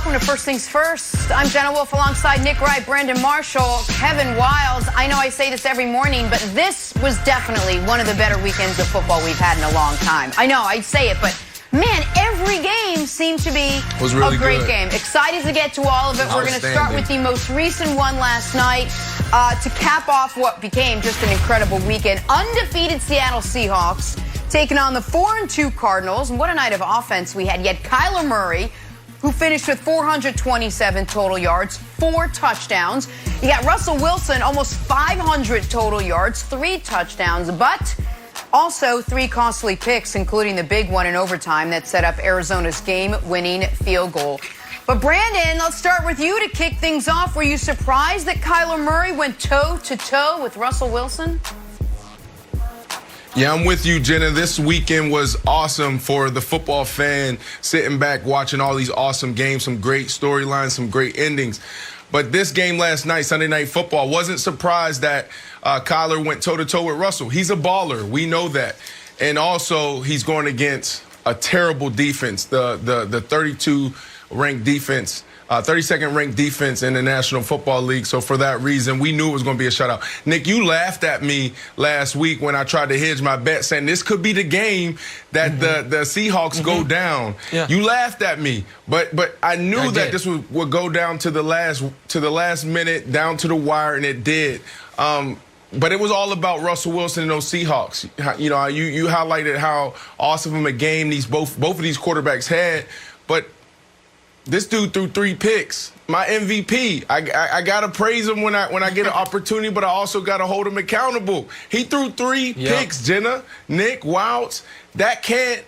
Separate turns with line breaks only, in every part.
welcome to First Things First. I'm Jenna Wolfe alongside Nick Wright, Brandon Marshall, Kevin Wiles. I know I say this every morning, but this was definitely one of the better weekends of football we've had in a long time. I know, I say it, but man, every game seemed to be a great game. Excited to get to all of it. We're going to start with the most recent one last night to cap off what became just an incredible weekend. Undefeated Seattle Seahawks taking on the 4-2 Cardinals. And what a night of offense we had. You had Kyler Murray, who finished with 427 total yards, 4 touchdowns. You got Russell Wilson, almost 500 total yards, 3 touchdowns, but also 3 costly picks, including the big one in overtime that set up Arizona's game-winning field goal. But Brandon, let's start with you to kick things off. Were you surprised that Kyler Murray went toe-to-toe with Russell Wilson?
Yeah, I'm with you, Jenna. This weekend was awesome for the football fan, sitting back, watching all these awesome games, some great storylines, some great endings. But this game last night, Sunday Night Football, wasn't surprised that Kyler went toe-to-toe with Russell. He's a baller. We know that. And also, he's going against a terrible defense, the 32-ranked defense. 32nd ranked defense in the National Football League. So for that reason, we knew it was going to be a shutout. Nick, you laughed at me last week when I tried to hedge my bet, saying this could be the game that the Seahawks go down. Yeah. You laughed at me, but I knew that this would go down to the last minute, down to the wire, and it did. But it was all about Russell Wilson and those Seahawks. You know, you highlighted how awesome of a game both of these quarterbacks had, but this dude threw 3 picks. My MVP. I gotta praise him when I get an opportunity, but I also gotta hold him accountable. He threw 3 picks, Jenna, Nick, Wilds. That can't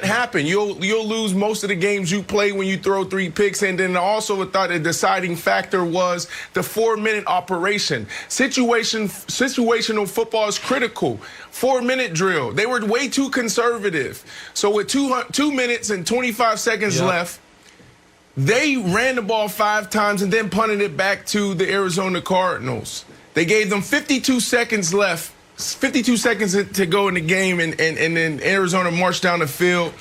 happen. You'll lose most of the games you play when you throw 3 picks. And then also I thought the deciding factor was the 4-minute operation. Situational football is critical. 4-minute drill. They were way too conservative. So with 2 minutes and 25 seconds left, they ran the ball 5 times and then punted it back to the Arizona Cardinals. They gave them 52 seconds left, 52 seconds to go in the game, and then Arizona marched down the field.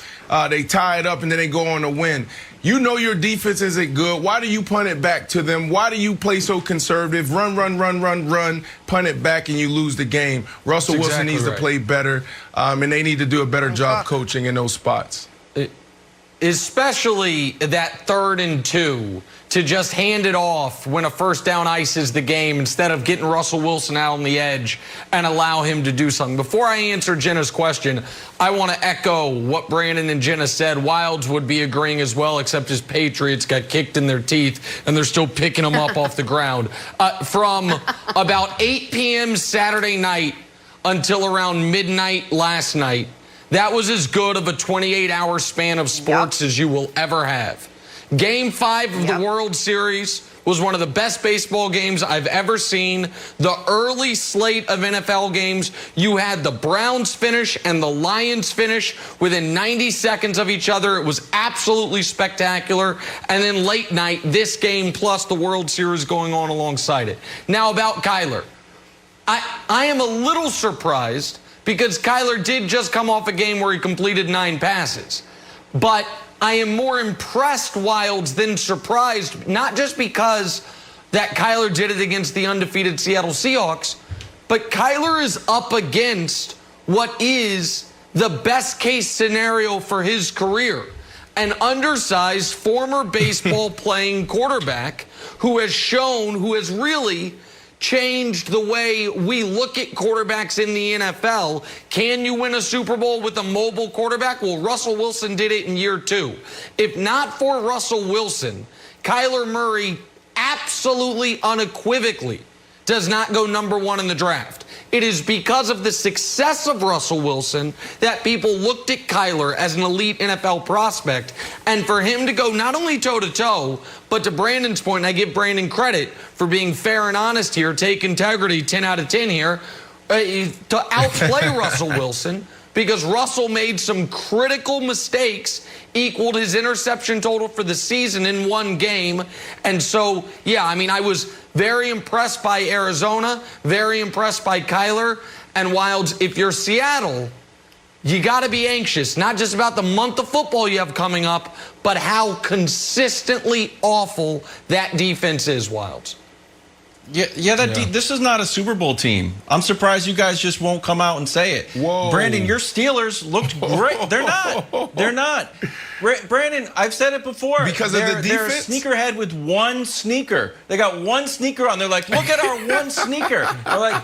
They tie it up, and then they go on to win. You know your defense isn't good. Why do you punt it back to them? Why do you play so conservative? Run, punt it back, and you lose the game. Russell Wilson needs to play better, and they need to do a better job coaching in those spots.
Especially that 3rd and 2, to just hand it off when a first down ices the game instead of getting Russell Wilson out on the edge and allow him to do something. Before I answer Jenna's question, I want to echo what Brandon and Jenna said. Wilds would be agreeing as well, except his Patriots got kicked in their teeth, and they're still picking them up off the ground. From about 8 p.m. Saturday night until around midnight last night, that was as good of a 28-hour span of sports as you will ever have. Game 5 of the World Series was one of the best baseball games I've ever seen. The early slate of NFL games, you had the Browns finish and the Lions finish within 90 seconds of each other. It was absolutely spectacular. And then late night, this game plus the World Series going on alongside it. Now about Kyler. I am a little surprised because Kyler did just come off a game where he completed 9 passes. But I am more impressed, Wilds, than surprised, not just because that Kyler did it against the undefeated Seattle Seahawks, but Kyler is up against what is the best case scenario for his career. An undersized former baseball playing quarterback who has really changed the way we look at quarterbacks in the NFL. Can you win a Super Bowl with a mobile quarterback? Well, Russell Wilson did it in year 2. If not for Russell Wilson, Kyler Murray absolutely unequivocally does not go number 1 in the draft. It is because of the success of Russell Wilson that people looked at Kyler as an elite NFL prospect. And for him to go not only toe-to-toe, but to Brandon's point, and I give Brandon credit for being fair and honest here, take integrity, 10 out of 10 here, to outplay Russell Wilson, because Russell made some critical mistakes, equaled his interception total for the season in 1 game. And so, yeah, I mean, I was very impressed by Arizona, very impressed by Kyler. And Wilds, if you're Seattle, you got to be anxious, not just about the month of football you have coming up, but how consistently awful that defense is, Wilds.
This is not a Super Bowl team. I'm surprised you guys just won't come out and say it.
Whoa.
Brandon, your Steelers looked great. They're not. They're not. Brandon, I've said it before.
Because of the defense?
They're a sneakerhead with one sneaker. They got one sneaker on. They're like, look at our one sneaker. They're like,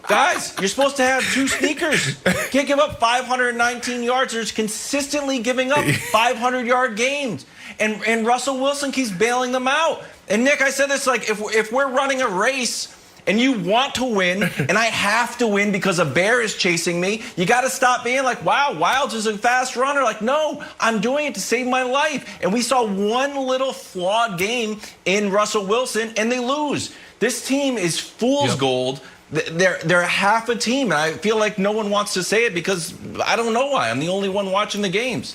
guys, you're supposed to have 2 sneakers. Can't give up 519 yards. They're just consistently giving up 500-yard games. And Russell Wilson keeps bailing them out. And Nick, I said this, like, if we're running a race and you want to win and I have to win because a bear is chasing me, you got to stop being like, wow, Wilds is a fast runner. Like, no, I'm doing it to save my life. And we saw one little flawed game in Russell Wilson and they lose. This team is fool's gold. They're half a team. And I feel like no one wants to say it because I don't know why. I'm the only one watching the games.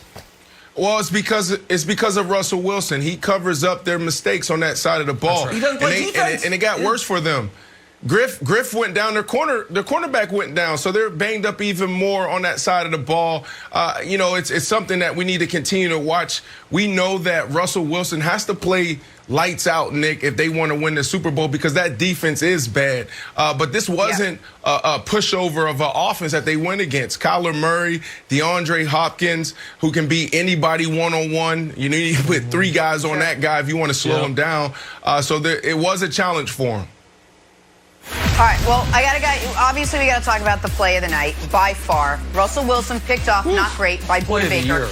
Well, it's because of Russell Wilson. He covers up their mistakes on that side of the ball.
Right. He doesn't play defense.
And it got worse for them. Griff went down. Their cornerback went down, so they're banged up even more on that side of the ball. It's something that we need to continue to watch. We know that Russell Wilson has to play lights out, Nick, if they want to win the Super Bowl because that defense is bad. But this wasn't a pushover of an offense that they went against. Kyler Murray, DeAndre Hopkins, who can beat anybody one-on-one. You need to put 3 guys on that guy if you want to slow him down. So it was a challenge for him.
All right, well, obviously we got to talk about the play of the night, by far. Russell Wilson picked off, not great, by Boy Baker.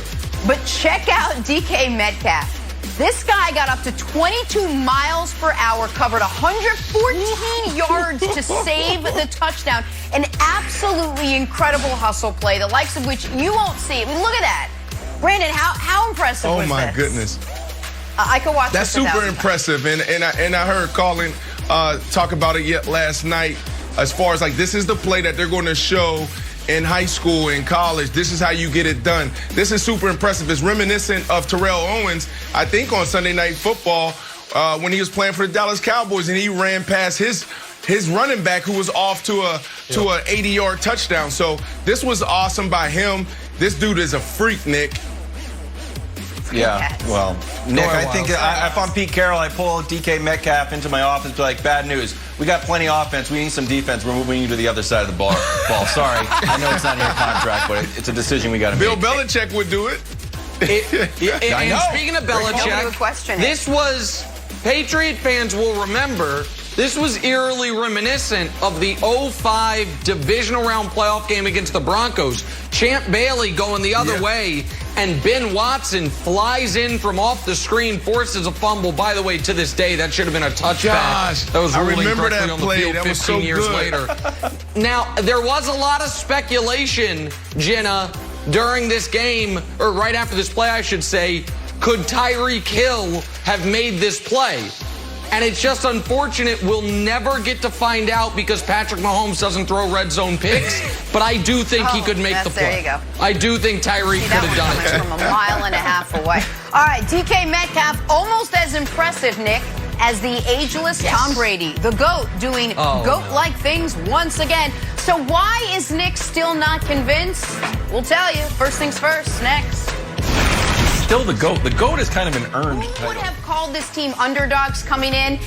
But check out DK Metcalf. This guy got up to 22 miles per hour, covered 114 yards to save the touchdown. An absolutely incredible hustle play, the likes of which you won't see. I mean, look at that. Brandon, how impressive was this?
Oh, my goodness.
I could watch
That's
this
super impressive. And I heard Colin talk about it yet last night as far as, like, this is the play that they're going to show in high school, in college. This is how you get it done. This is super impressive. It's reminiscent of Terrell Owens, I think, on Sunday Night Football when he was playing for the Dallas Cowboys, and he ran past his running back who was off to a 80-yard touchdown. So this was awesome by him. This dude is a freak, Nick.
Yeah, well, Nick, I think if I'm Pete Carroll, I pull DK Metcalf into my office and be like, bad news. We got plenty of offense. We need some defense. We're moving you to the other side of the ball. Sorry. I know it's not in your contract, but it's a decision we got to make.
Bill Belichick would do it.
And speaking of Belichick, this was, Patriot fans will remember, this was eerily reminiscent of the 2005 divisional round playoff game against the Broncos. Champ Bailey going the other way, and Ben Watson flies in from off the screen, forces a fumble. By the way, to this day, that should have been a touchback. That was ruling directly on the field 15 years later. Now, there was a lot of speculation, Jenna, during this game, or right after this play, I should say, could Tyreek Hill have made this play? And it's just unfortunate we'll never get to find out because Patrick Mahomes doesn't throw red zone picks. But I do think he could make the play.
There you go.
I do think Tyreek could have done it.
From a mile and a half away. All right, DK Metcalf, almost as impressive, Nick, as the ageless Tom Brady. The GOAT doing GOAT-like things once again. So why is Nick still not convinced? We'll tell you. First things first, next.
Still the GOAT. The GOAT is kind of an earned title.
Who would have called this team underdogs coming in?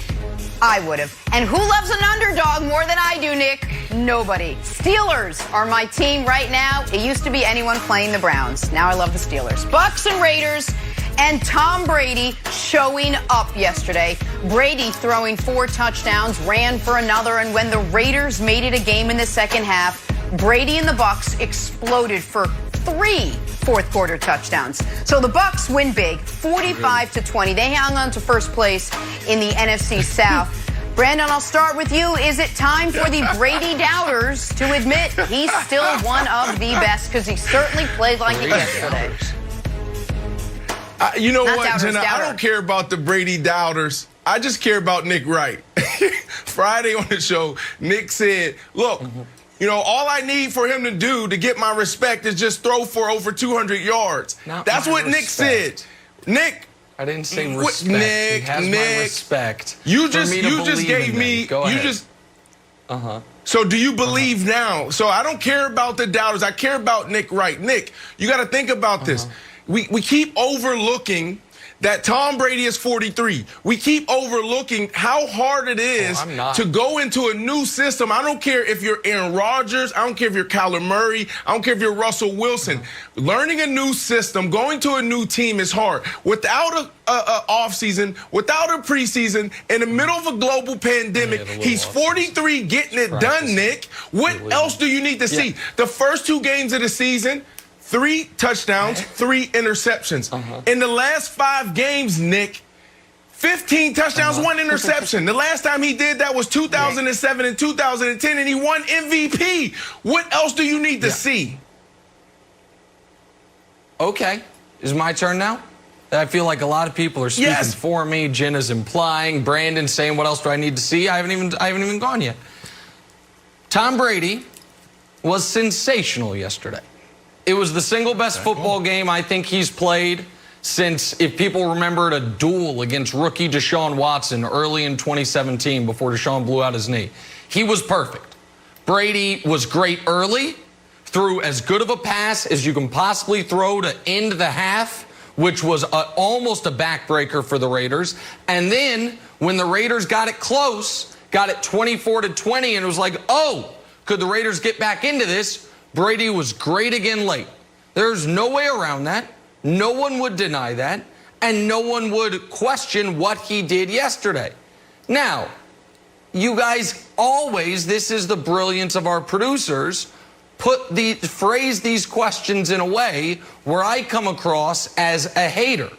I would have. And who loves an underdog more than I do, Nick? Nobody. Steelers are my team right now. It used to be anyone playing the Browns. Now I love the Steelers. Bucs and Raiders. And Tom Brady showing up yesterday. Brady throwing 4 touchdowns, ran for another, and when the Raiders made it a game in the second half, Brady and the Bucs exploded for 3 fourth-quarter touchdowns. So the Bucs win big, 45-20. They hung on to first place in the NFC South. Brandon, I'll start with you. Is it time for the Brady doubters to admit he's still one of the best? Because he certainly played like it yesterday.
You know
Not
what,
doubters,
Jenna?
doubter.
I don't care about the Brady doubters. I just care about Nick Wright. Friday on the show, Nick said, look, you know, all I need for him to do to get my respect is just throw for over 200 yards. That's what Nick said. Nick.
I didn't say respect.
Nick,
he has my respect.
You just gave me. So do you believe now? So I don't care about the doubters. I care about Nick Wright. Nick, you got to think about this. We keep overlooking that Tom Brady is 43. We keep overlooking how hard it is to go into a new system. I don't care if you're Aaron Rodgers. I don't care if you're Kyler Murray. I don't care if you're Russell Wilson. Learning a new system, going to a new team is hard. Without a offseason, without a preseason, in the middle of a global pandemic, he's 43 getting it done, Nick. What else do you need to see? The first 2 games of the season, 3 touchdowns, 3 interceptions. In the last 5 games, Nick, 15 touchdowns, 1 interception. The last time he did that was 2007 and 2010, and he won MVP. What else do you need to see?
Okay. Is it my turn now? I feel like a lot of people are speaking for me. Jenna's implying. Brandon's saying, what else do I need to see? I haven't even gone yet. Tom Brady was sensational yesterday. It was the single best football game I think he's played since, if people remembered, a duel against rookie Deshaun Watson early in 2017 before Deshaun blew out his knee. He was perfect. Brady was great early, threw as good of a pass as you can possibly throw to end the half, which was almost a backbreaker for the Raiders. And then when the Raiders got it close, got it 24-20, and it was like, oh, could the Raiders get back into this? Brady was great again late. There's no way around that. No one would deny that. And no one would question what he did yesterday. Now, you guys always, this is the brilliance of our producers, phrase these questions in a way where I come across as a hater.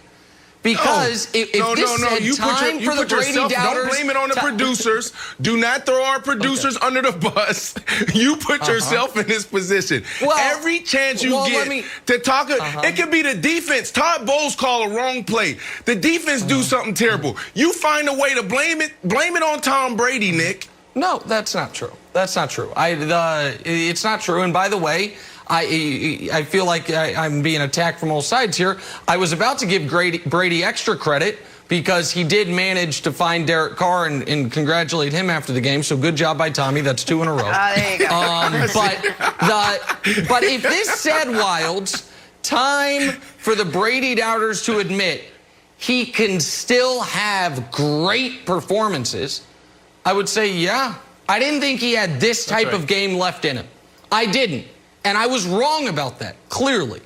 Because if this said time for the Brady doubters...
Don't blame it on the producers. Do not throw our producers under the bus. You put yourself in this position. Well, every chance you get to talk... It could be the defense. Todd Bowles called a wrong play. The defense do something terrible. You find a way to blame it on Tom Brady, Nick.
No, that's not true. That's not true. It's not true. And by the way... I feel like I'm being attacked from all sides here. I was about to give Brady extra credit because he did manage to find Derek Carr and congratulate him after the game. So good job by Tommy. That's 2 in a row.
There you go.
But if this said, Wilds, time for the Brady doubters to admit he can still have great performances, I would say, yeah. I didn't think he had this type of game left in him. I didn't. And I was wrong about that, clearly.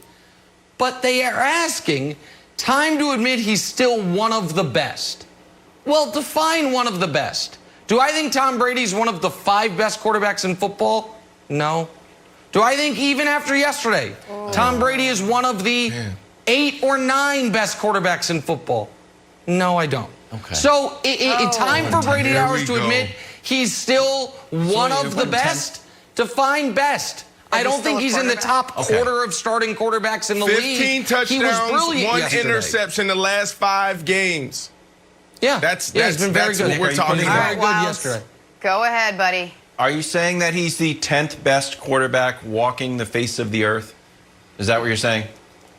But they are asking, time to admit he's still one of the best. Well, define one of the best. Do I think Tom Brady's one of the 5 best quarterbacks in football? No. Do I think even after yesterday, Tom Brady is one of the 8 or 9 best quarterbacks in football? No, I don't. Okay. So time for Brady hours to admit he's still one of the best. Define best. I don't think he's in the top quarter of starting quarterbacks in the league.
15 touchdowns, 1 interception the last 5 games.
Yeah,
that's
been very good.
What we're talking about.
Very good yesterday.
Go ahead, buddy.
Are you saying that he's the 10th best quarterback walking the face of the earth? Is that what you're saying?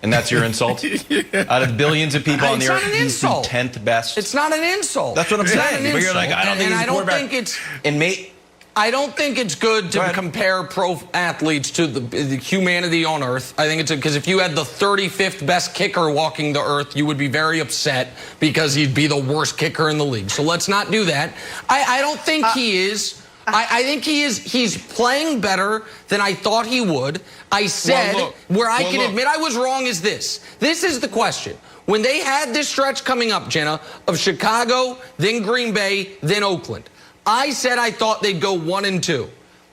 And that's your insult? Out of billions of people on the earth, he's the 10th best?
It's not an insult.
That's what I'm saying. But you're like, I don't think he's a quarterback.
I don't think it's good to compare pro athletes to the humanity on earth. I think it's because if you had the 35th best kicker walking the earth, you would be very upset because he'd be the worst kicker in the league. So let's not do that. I don't think he is. I think he is. He's playing better than I thought he would. I said where I can admit I was wrong is this. This is the question. When they had this stretch coming up, Jenna, of Chicago, then Green Bay, then Oakland, I said I thought they'd go 1-2.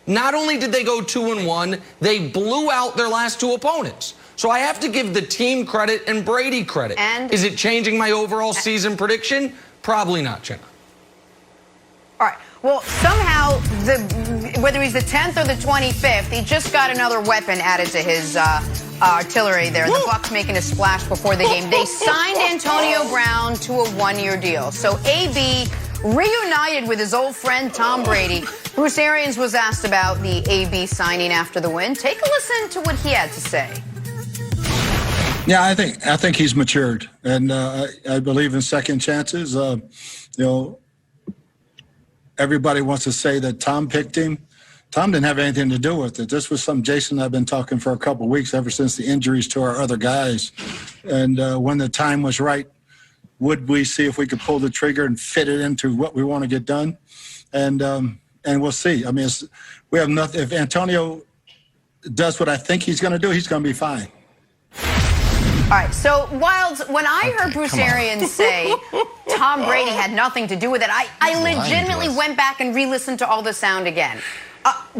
Not only did they go 2-1, they blew out their last 2 opponents. So I have to give the team credit and Brady credit. And is it changing my overall season prediction? Probably not, Jenna.
All right. Well, somehow, whether he's the 10th or the 25th, he just got another weapon added to his artillery there. The Bucs making a splash before the game. They signed Antonio Brown to a 1-year deal. So AB reunited with his old friend Tom Brady. Bruce Arians was asked about the AB signing after the win. Take a listen to what he had to say.
Yeah, I think he's matured, and I believe in second chances. everybody wants to say that Tom picked him. Tom didn't have anything to do with it. This was something Jason and I have been talking for a couple of weeks, ever since the injuries to our other guys. And when the time was right, would we see if we could pull the trigger and fit it into what we want to get done? And we'll see. I mean, we have nothing. If Antonio does what I think he's going to do, he's going to be fine.
All right, so Wilds, when I heard Bruce Arians say Tom Brady had nothing to do with it, I legitimately went back and re-listened to all the sound again.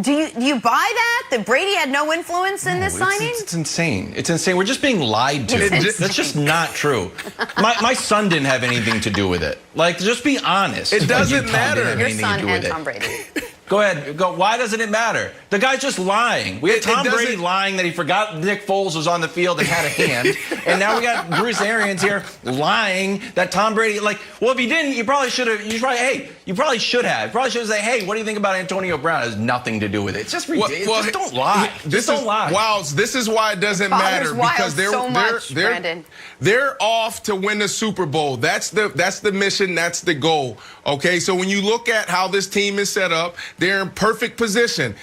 Do you buy that Brady had no influence in this signing?
It's insane. It's insane. We're just being lied to. That's just not true. My son didn't have anything to do with it. Like, just be honest.
It doesn't matter.
Your son and Tom Brady.
Go ahead. Go. Why doesn't it matter? The guy's just lying. We had Tom Brady lying that he forgot Nick Foles was on the field and had a hand. And now we got Bruce Arians here lying that Tom Brady, like, well, if he didn't, you probably should have. You probably should have. You probably should have said, hey, what do you think about Antonio Brown? It has nothing to do with it. It's just ridiculous. Well, just don't lie. Don't lie.
Wow, this is why it doesn't matter, because they're off to win the Super Bowl. That's the mission. That's the goal. Okay, so when you look at how this team is set up, they're in perfect position.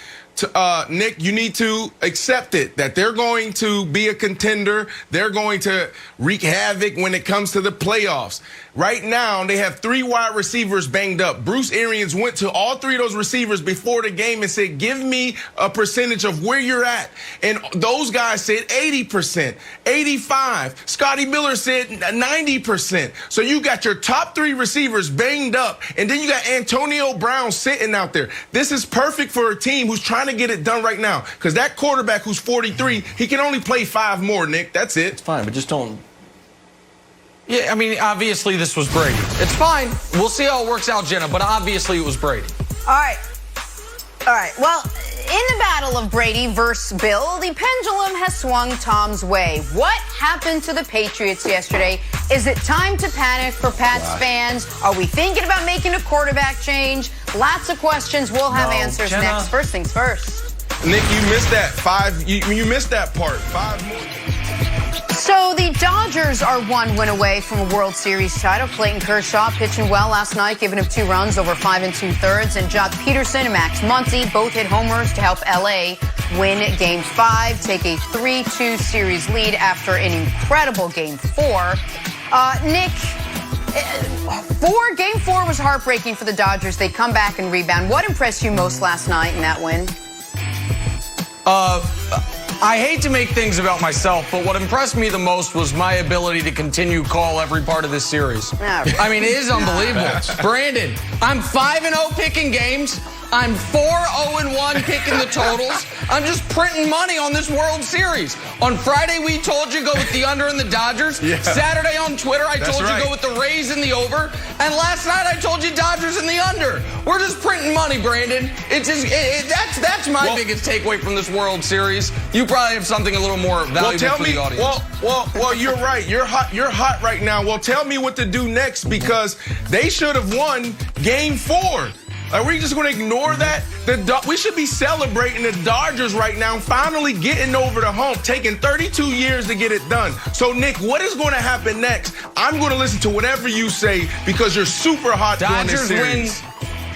Nick, you need to accept it, that they're going to be a contender. They're going to wreak havoc when it comes to the playoffs. Right now, they have 3 wide receivers banged up. Bruce Arians went to all 3 of those receivers before the game and said, give me a percentage of where you're at. And those guys said 80%, 85%. Scotty Miller said 90%. So you got your top 3 receivers banged up, and then you got Antonio Brown sitting out there. This is perfect for a team who's trying to get it done right now, because that quarterback who's 43, he can only play 5 more, Nick. That's it.
It's fine, but just don't.
Yeah, I mean, obviously this was Brady. It's fine. We'll see how it works out, Jenna, but obviously it was Brady.
All right. Well, in the battle of Brady versus Bill, the pendulum has swung Tom's way. What happened to the Patriots yesterday? Is it time to panic for Pats fans? Are we thinking about making a quarterback change? Lots of questions. We'll have answers
Jenna.
next. First things first.
Nick, you missed that. You missed that part. 5 more.
So the Dodgers are 1 win away from a World Series title. Clayton Kershaw pitching well last night, giving up 2 runs over 5 2/3. And Jock Peterson and Max Muncy both hit homers to help L.A. win Game 5, take a 3-2 series lead after an incredible Game 4. Nick, Game 4 was heartbreaking for the Dodgers. They come back and rebound. What impressed you most last night in that win?
I hate to make things about myself, but what impressed me the most was my ability to continue call every part of this series. I mean, it is unbelievable. Brandon, I'm 5-0 picking games. I'm 4-0-1 picking the totals. I'm just printing money on this World Series. On Friday, we told you go with the under and the Dodgers. Yeah. Saturday on Twitter, I told you go with the Rays and the over. And last night, I told you Dodgers and the under. We're just printing money, Brandon. That's my biggest takeaway from this World Series. You probably have something a little more valuable for the audience.
Well, you're right. You're hot right now. Well, tell me what to do next, because they should have won Game 4. Are we just going to ignore that? We should be celebrating the Dodgers right now, finally getting over the hump, taking 32 years to get it done. So, Nick, what is going to happen next? I'm going to listen to whatever you say, because you're super hot during this series.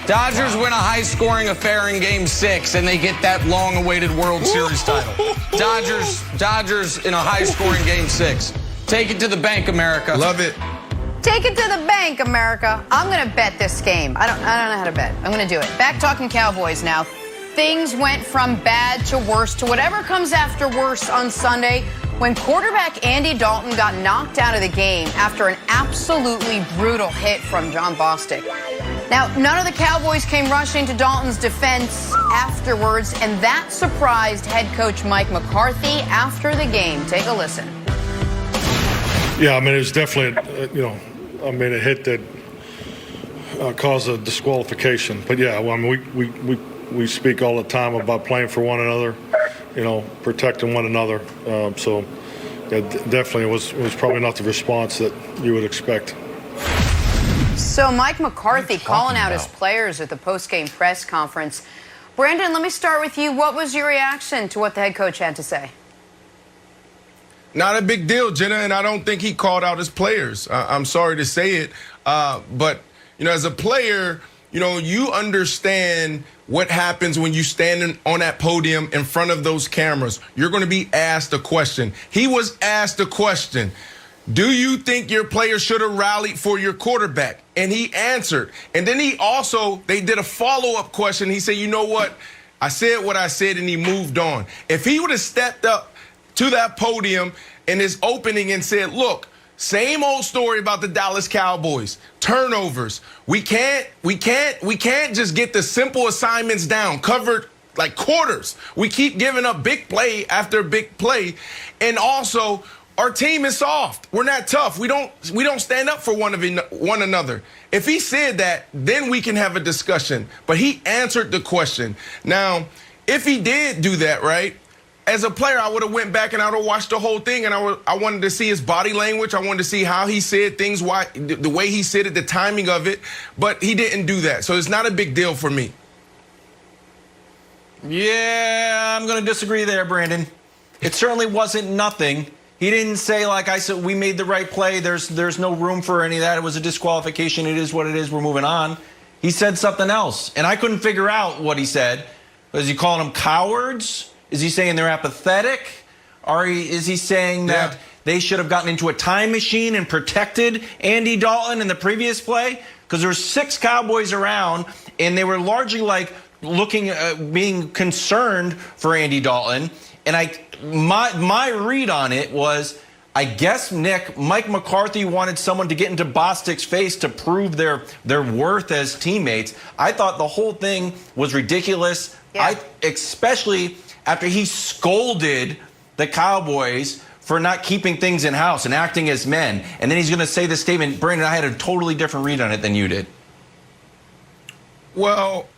Dodgers win a high-scoring affair in Game 6, and they get that long-awaited World Series title. Dodgers in a high-scoring Game 6. Take it to the bank, America.
Love it.
Take it to the bank, America. I'm going to bet this game. I don't know how to bet. I'm going to do it. Back talking Cowboys now. Things went from bad to worse to whatever comes after worse on Sunday when quarterback Andy Dalton got knocked out of the game after an absolutely brutal hit from John Bostic. Now, none of the Cowboys came rushing to Dalton's defense afterwards, and that surprised head coach Mike McCarthy after the game. Take a listen.
Yeah, I mean, it was definitely, a hit that caused a disqualification. But yeah, well, I mean, we speak all the time about playing for one another, protecting one another. So yeah, definitely it was probably not the response that you would expect.
So Mike McCarthy calling out his players at the post-game press conference. Brandon, let me start with you. What was your reaction to what the head coach had to say?
Not a big deal, Jenna, and I don't think he called out his players. I'm sorry to say it, but as a player, you understand what happens when you stand on that podium in front of those cameras. You're going to be asked a question. He was asked a question. Do you think your players should have rallied for your quarterback? And he answered. And then they did a follow-up question. He said, you know what? I said what I said, and he moved on. If he would have stepped up to that podium in his opening and said, look, same old story about the Dallas Cowboys. Turnovers. We can't just get the simple assignments down, covered like quarters. We keep giving up big play after big play. And also, our team is soft. We're not tough. We don't stand up for one another. If he said that, then we can have a discussion. But he answered the question. Now, if he did do that, right? As a player, I would have went back and I would have watched the whole thing, and I wanted to see his body language. I wanted to see how he said things, the way he said it, the timing of it. But he didn't do that, so it's not a big deal for me.
Yeah, I'm going to disagree there, Brandon. It certainly wasn't nothing. He didn't say, like I said, we made the right play. There's no room for any of that. It was a disqualification. It is what it is. We're moving on. He said something else, and I couldn't figure out what he said. Was he calling them cowards? Is he saying they're apathetic? Or is he saying that they should have gotten into a time machine and protected Andy Dalton in the previous play? Because there were 6 Cowboys around, and they were largely like being concerned for Andy Dalton. And my read on it was, I guess, Mike McCarthy wanted someone to get into Bostic's face to prove their worth as teammates. I thought the whole thing was ridiculous. Yeah. Especially after he scolded the Cowboys for not keeping things in-house and acting as men. And then he's going to say this statement. Brandon, I had a totally different read on it than you did.
Well,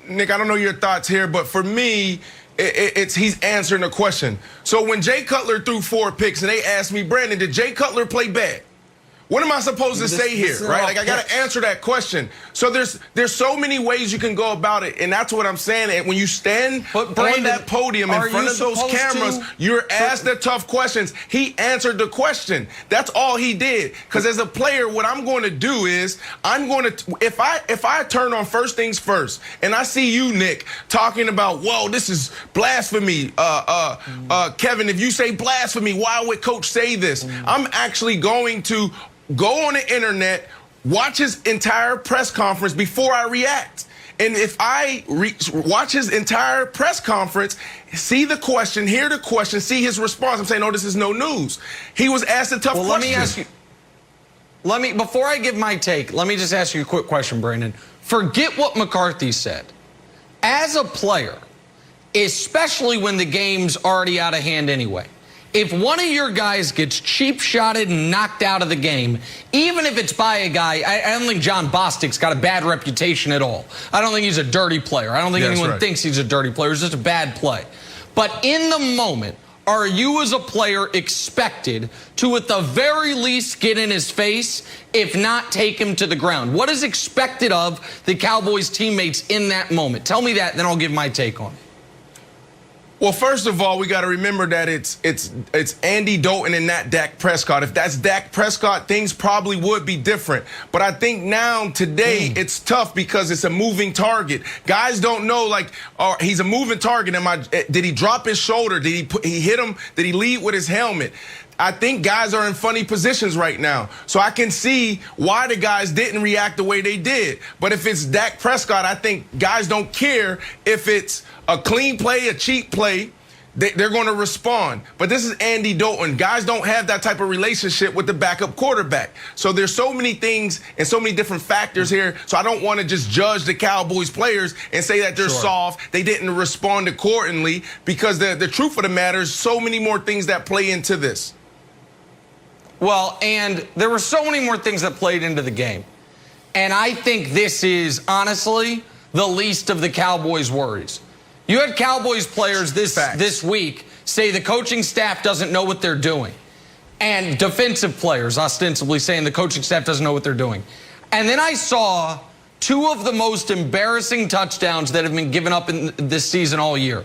Nick, I don't know your thoughts here, but for me, he's answering a question. So when Jay Cutler threw 4 picks and they asked me, Brandon, did Jay Cutler play bad? What am I supposed to say here, right? Like, I got to answer that question. So there's so many ways you can go about it, and that's what I'm saying. And when you stand on that podium in front of those cameras, you're asked the tough questions. He answered the question. That's all he did. Because as a player, what I'm going to do is if I turn on First Things First and I see you, Nick, talking about, whoa, this is blasphemy. Kevin, if you say blasphemy, why would Coach say this? I'm actually going to go on the internet, watch his entire press conference before I react. And if I watch his entire press conference, see the question, hear the question, see his response, I'm saying, oh, this is no news. He was asked a tough question.
Let me ask you, before I give my take, let me just ask you a quick question, Brandon. Forget what McCarthy said. As a player, especially when the game's already out of hand anyway, if one of your guys gets cheap-shotted and knocked out of the game, even if it's by a guy, I don't think John Bostic's got a bad reputation at all. I don't think he's a dirty player. I don't think anyone thinks he's a dirty player. It's just a bad play. But in the moment, are you as a player expected to, at the very least, get in his face, if not take him to the ground? What is expected of the Cowboys teammates in that moment? Tell me that, then I'll give my take on it.
Well, first of all, we got to remember that it's Andy Dalton and not Dak Prescott. If that's Dak Prescott, things probably would be different. But I think now, today, it's tough because it's a moving target. Guys don't know, like, he's a moving target. Did he drop his shoulder? Did he hit him? Did he lead with his helmet? I think guys are in funny positions right now. So I can see why the guys didn't react the way they did. But if it's Dak Prescott, I think guys don't care if it's a clean play, a cheap play. They're going to respond. But this is Andy Dalton. Guys don't have that type of relationship with the backup quarterback. So there's so many things and so many different factors here. So I don't want to just judge the Cowboys players and say that they're soft. They didn't respond accordingly, because the truth of the matter is so many more things that play into this.
Well, and there were so many more things that played into the game. And I think this is, honestly, the least of the Cowboys' worries. You had Cowboys players this week say the coaching staff doesn't know what they're doing. And defensive players ostensibly saying the coaching staff doesn't know what they're doing. And then I saw 2 of the most embarrassing touchdowns that have been given up in this season all year.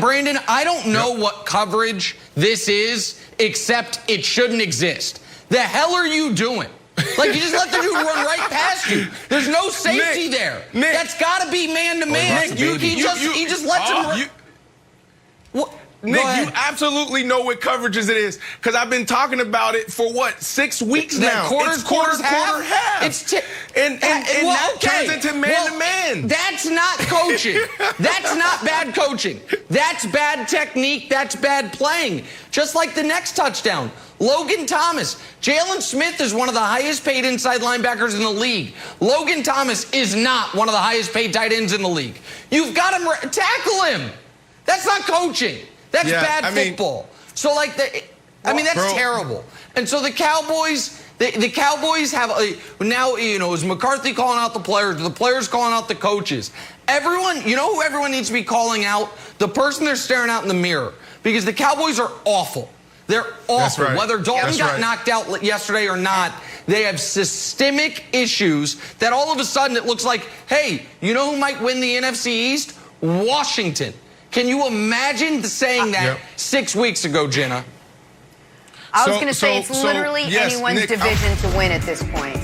Brandon, I don't know what coverage this is, except it shouldn't exist. The hell are you doing? Like, you just let the dude run right past you. There's no safety there.
Nick.
That's got to be man-to-man. He just lets him run.
Nick, you absolutely know what coverages it is because I've been talking about it for 6 weeks now.
Quarter, half.
And that turns into man-to-man.
That's not coaching. That's not bad coaching. That's bad technique. That's bad playing. Just like the next touchdown. Logan Thomas. Jalen Smith is one of the highest paid inside linebackers in the league. Logan Thomas is not one of the highest paid tight ends in the league. You've got him, tackle him. That's not coaching. That's bad football. So, like, that's terrible. And so the Cowboys, the Cowboys have now, is McCarthy calling out the players calling out the coaches. Everyone, who everyone needs to be calling out? The person they're staring out in the mirror. Because the Cowboys are awful. They're awful.
That's right.
Whether Dalton got knocked out yesterday or not, they have systemic issues that all of a sudden it looks like, hey, you know who might win the NFC East? Washington. Can you imagine saying that 6 weeks ago, Jenna?
I was going to say it's literally anyone's division to win at this point.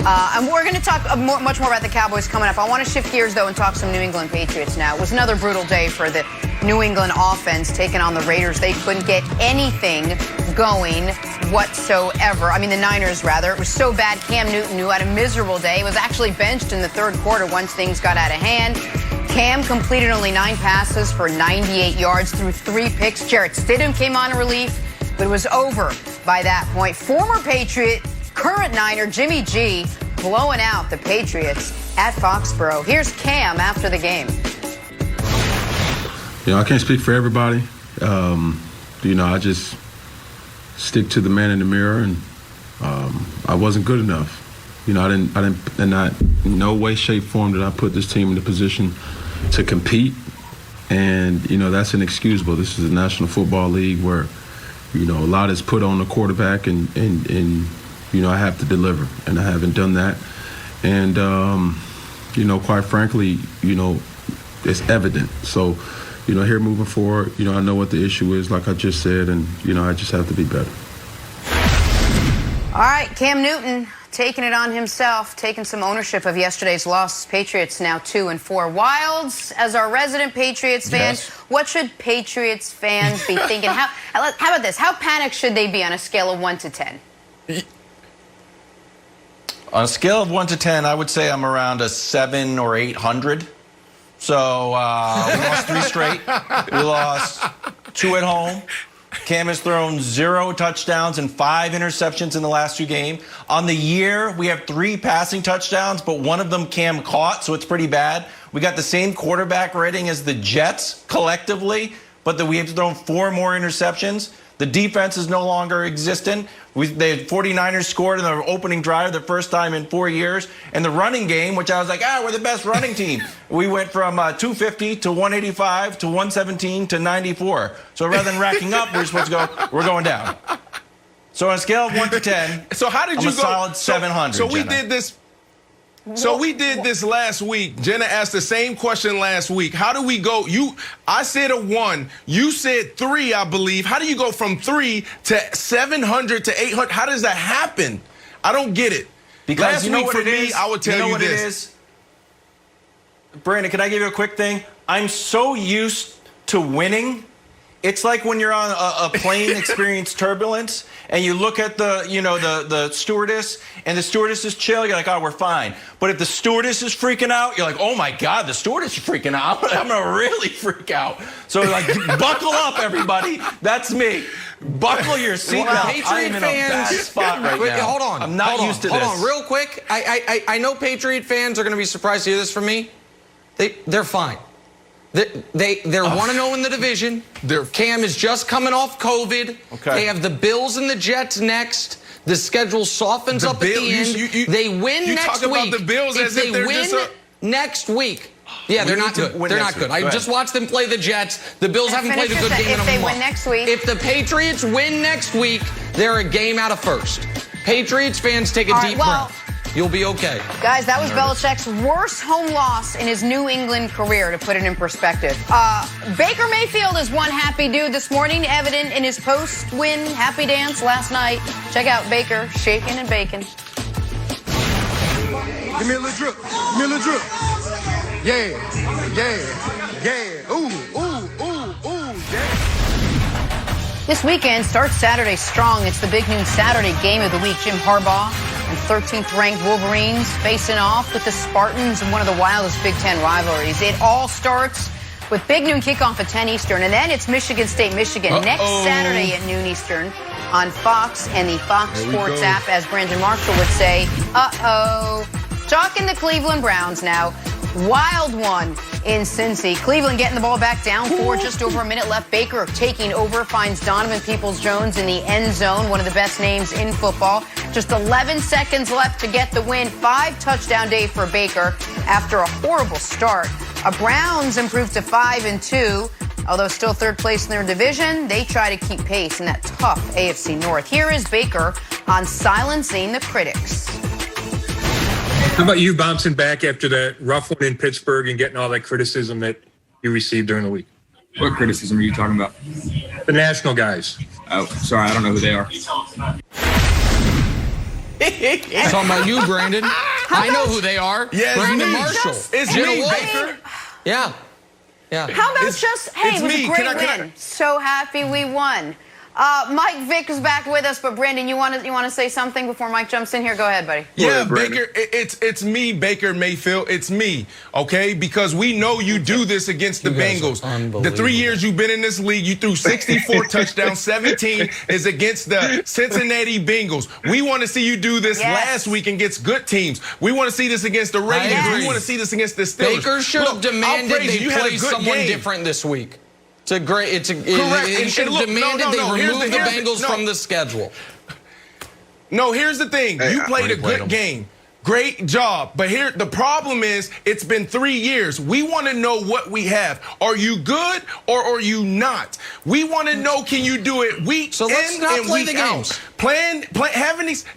And we're going to talk much more about the Cowboys coming up. I want to shift gears, though, and talk some New England Patriots now. It was another brutal day for the New England offense taking on the Raiders. They couldn't get anything going whatsoever. I mean, the Niners, rather. It was so bad, Cam Newton, who had a miserable day, was actually benched in the third quarter once things got out of hand. Cam completed only 9 passes for 98 yards through 3 picks. Jarrett Stidham came on in relief, but it was over by that point. Former Patriot, current Niner, Jimmy G, blowing out the Patriots at Foxborough. Here's Cam after the game.
I can't speak for everybody. I just stick to the man in the mirror, and I wasn't good enough. I didn't, in no way, shape, form did I put this team in the position to compete. And, that's inexcusable. This is a National Football League where, a lot is put on the quarterback and I have to deliver. And I haven't done that. And, quite frankly, it's evident. So, here moving forward, I know what the issue is, like I just said, and, I just have to be better.
All right, Cam Newton taking it on himself, taking some ownership of yesterday's loss. Patriots now 2-4. Wilds, as our resident Patriots fan, what should Patriots fans be thinking? How about this? How panicked should they be on a scale of 1 to 10?
On a scale of 1 to 10, I would say I'm around a 7 or 800. So we lost 3 straight. We lost 2 at home. Cam has thrown 0 touchdowns and 5 interceptions in the last 2 games. On the year, we have 3 passing touchdowns, but 1 of them Cam caught, so it's pretty bad. We got the same quarterback rating as the Jets collectively, but we have thrown 4 more interceptions. The defense is no longer existent. The 49ers scored in the opening drive the first time in 4 years. And the running game, which I was like, we're the best running team. We went from 250 to 185 to 117 to 94. So rather than racking up, we're supposed to go, we're going down. So on a scale of 1 to 10,
so how did you go?
Solid 700.
So we did this. So we did this last week. Jenna asked the same question last week. How do we go? I said a 1. You said 3, I believe. How do you go from 3 to 700 to 800? How does that happen? I don't get it.
Because
last week for me, I would tell you this.
It is? Brandon, can I give you a quick thing? I'm so used to winning. It's like when you're on a plane experiencing turbulence and you look at the stewardess and the stewardess is chill, you're like, we're fine. But if the stewardess is freaking out, you're like, oh my God, the stewardess is freaking out. I'm going to really freak out. So buckle up, everybody. That's me. Buckle your seatbelt. I'm in a bad spot right now.
Hold on.
I'm not used to this.
Hold on, real quick. I know Patriot fans are going to be surprised to hear this from me. They're fine. They're 1-0 in the division. Cam is just coming off COVID.
Okay.
They have the Bills and the Jets next. The schedule softens up at the end. They win next week.
You talk about the Bills as if they're just
next week. Yeah, they're not good. They're not good. I just watched them play the Jets. The Bills haven't played a good game in a month.
If they win next week.
If the Patriots win next week, they're a game out of first. Patriots fans take a deep breath. You'll be okay.
Guys, that was Belichick's worst home loss in his New England career, to put it in perspective. Baker Mayfield is one happy dude this morning, evident in his post-win happy dance last night. Check out Baker shaking and baking.
Give me a little drip. Give me a little drip. Yeah, yeah, yeah. Ooh, ooh, ooh, ooh, yeah.
This weekend starts Saturday strong. It's the big noon Saturday game of the week. Jim Harbaugh and 13th-ranked Wolverines facing off with the Spartans in one of the wildest Big Ten rivalries. It all starts with big noon kickoff at 10 Eastern, and then it's Michigan State, Michigan next Saturday at noon Eastern on Fox and the Fox Sports app, as Brandon Marshall would say. Talking the Cleveland Browns now. Wild one in Cincy. Cleveland getting the ball back down 4, just over a minute left. Baker taking over, finds Donovan Peoples-Jones in the end zone, one of the best names in football. Just 11 seconds left to get the win. 5-touchdown day for Baker after a horrible start. Browns improved to 5-2. Although still third place in their division, they try to keep pace in that tough AFC North. Here is Baker on silencing the critics.
How about you bouncing back after that rough one in Pittsburgh and getting all that criticism that you received during the week?
What criticism are you talking about?
The national guys.
Oh, sorry, I don't know who they are.
Talking about you, Brandon. I know who they are.
Yeah,
Brandon Marshall.
It's
Jenna
me,
Wolfe.
Baker.
Yeah.
How about hey, it was a great win. So happy we won. Mike Vick is back with us, but Brandon, you want to say something before Mike jumps in here? Go ahead, buddy.
Yeah, Baker, it's me, Baker Mayfield. It's me, okay? Because we know you do this against the Bengals. The 3 years you've been in this league, you threw 64 touchdowns, 17 is against the Cincinnati Bengals. We want to see you do this last week against good teams. We want to see this against the Ravens. We want to see this against the Steelers.
Baker should have demanded they play someone different this week. Correct. He should have demanded they remove the Bengals from the schedule.
No, here's the thing. You played a good game. Great job. But here, the problem is, it's been 3 years. We want to know what we have. Are you good or are you not? We want to know, can you do it week in and week out?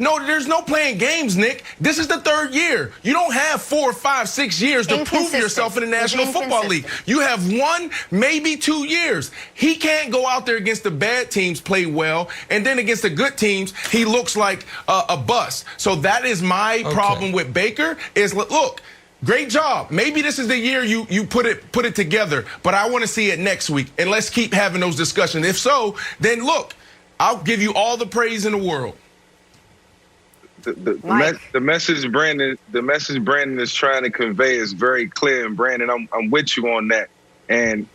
No, there's no playing games, Nick. This is the 3rd year. You don't have 4, 5, 6 years to prove yourself in the National Football League. You have 1, maybe 2 years. He can't go out there against the bad teams, play well, and then against the good teams, he looks like a bust. So that is my problem with Baker is, look, great job. Maybe this is the year you put it together, but I want to see it next week, and let's keep having those discussions. If so, then look, I'll give you all the praise in the world.
The message Brandon is trying to convey is very clear, and Brandon, I'm with you on that. And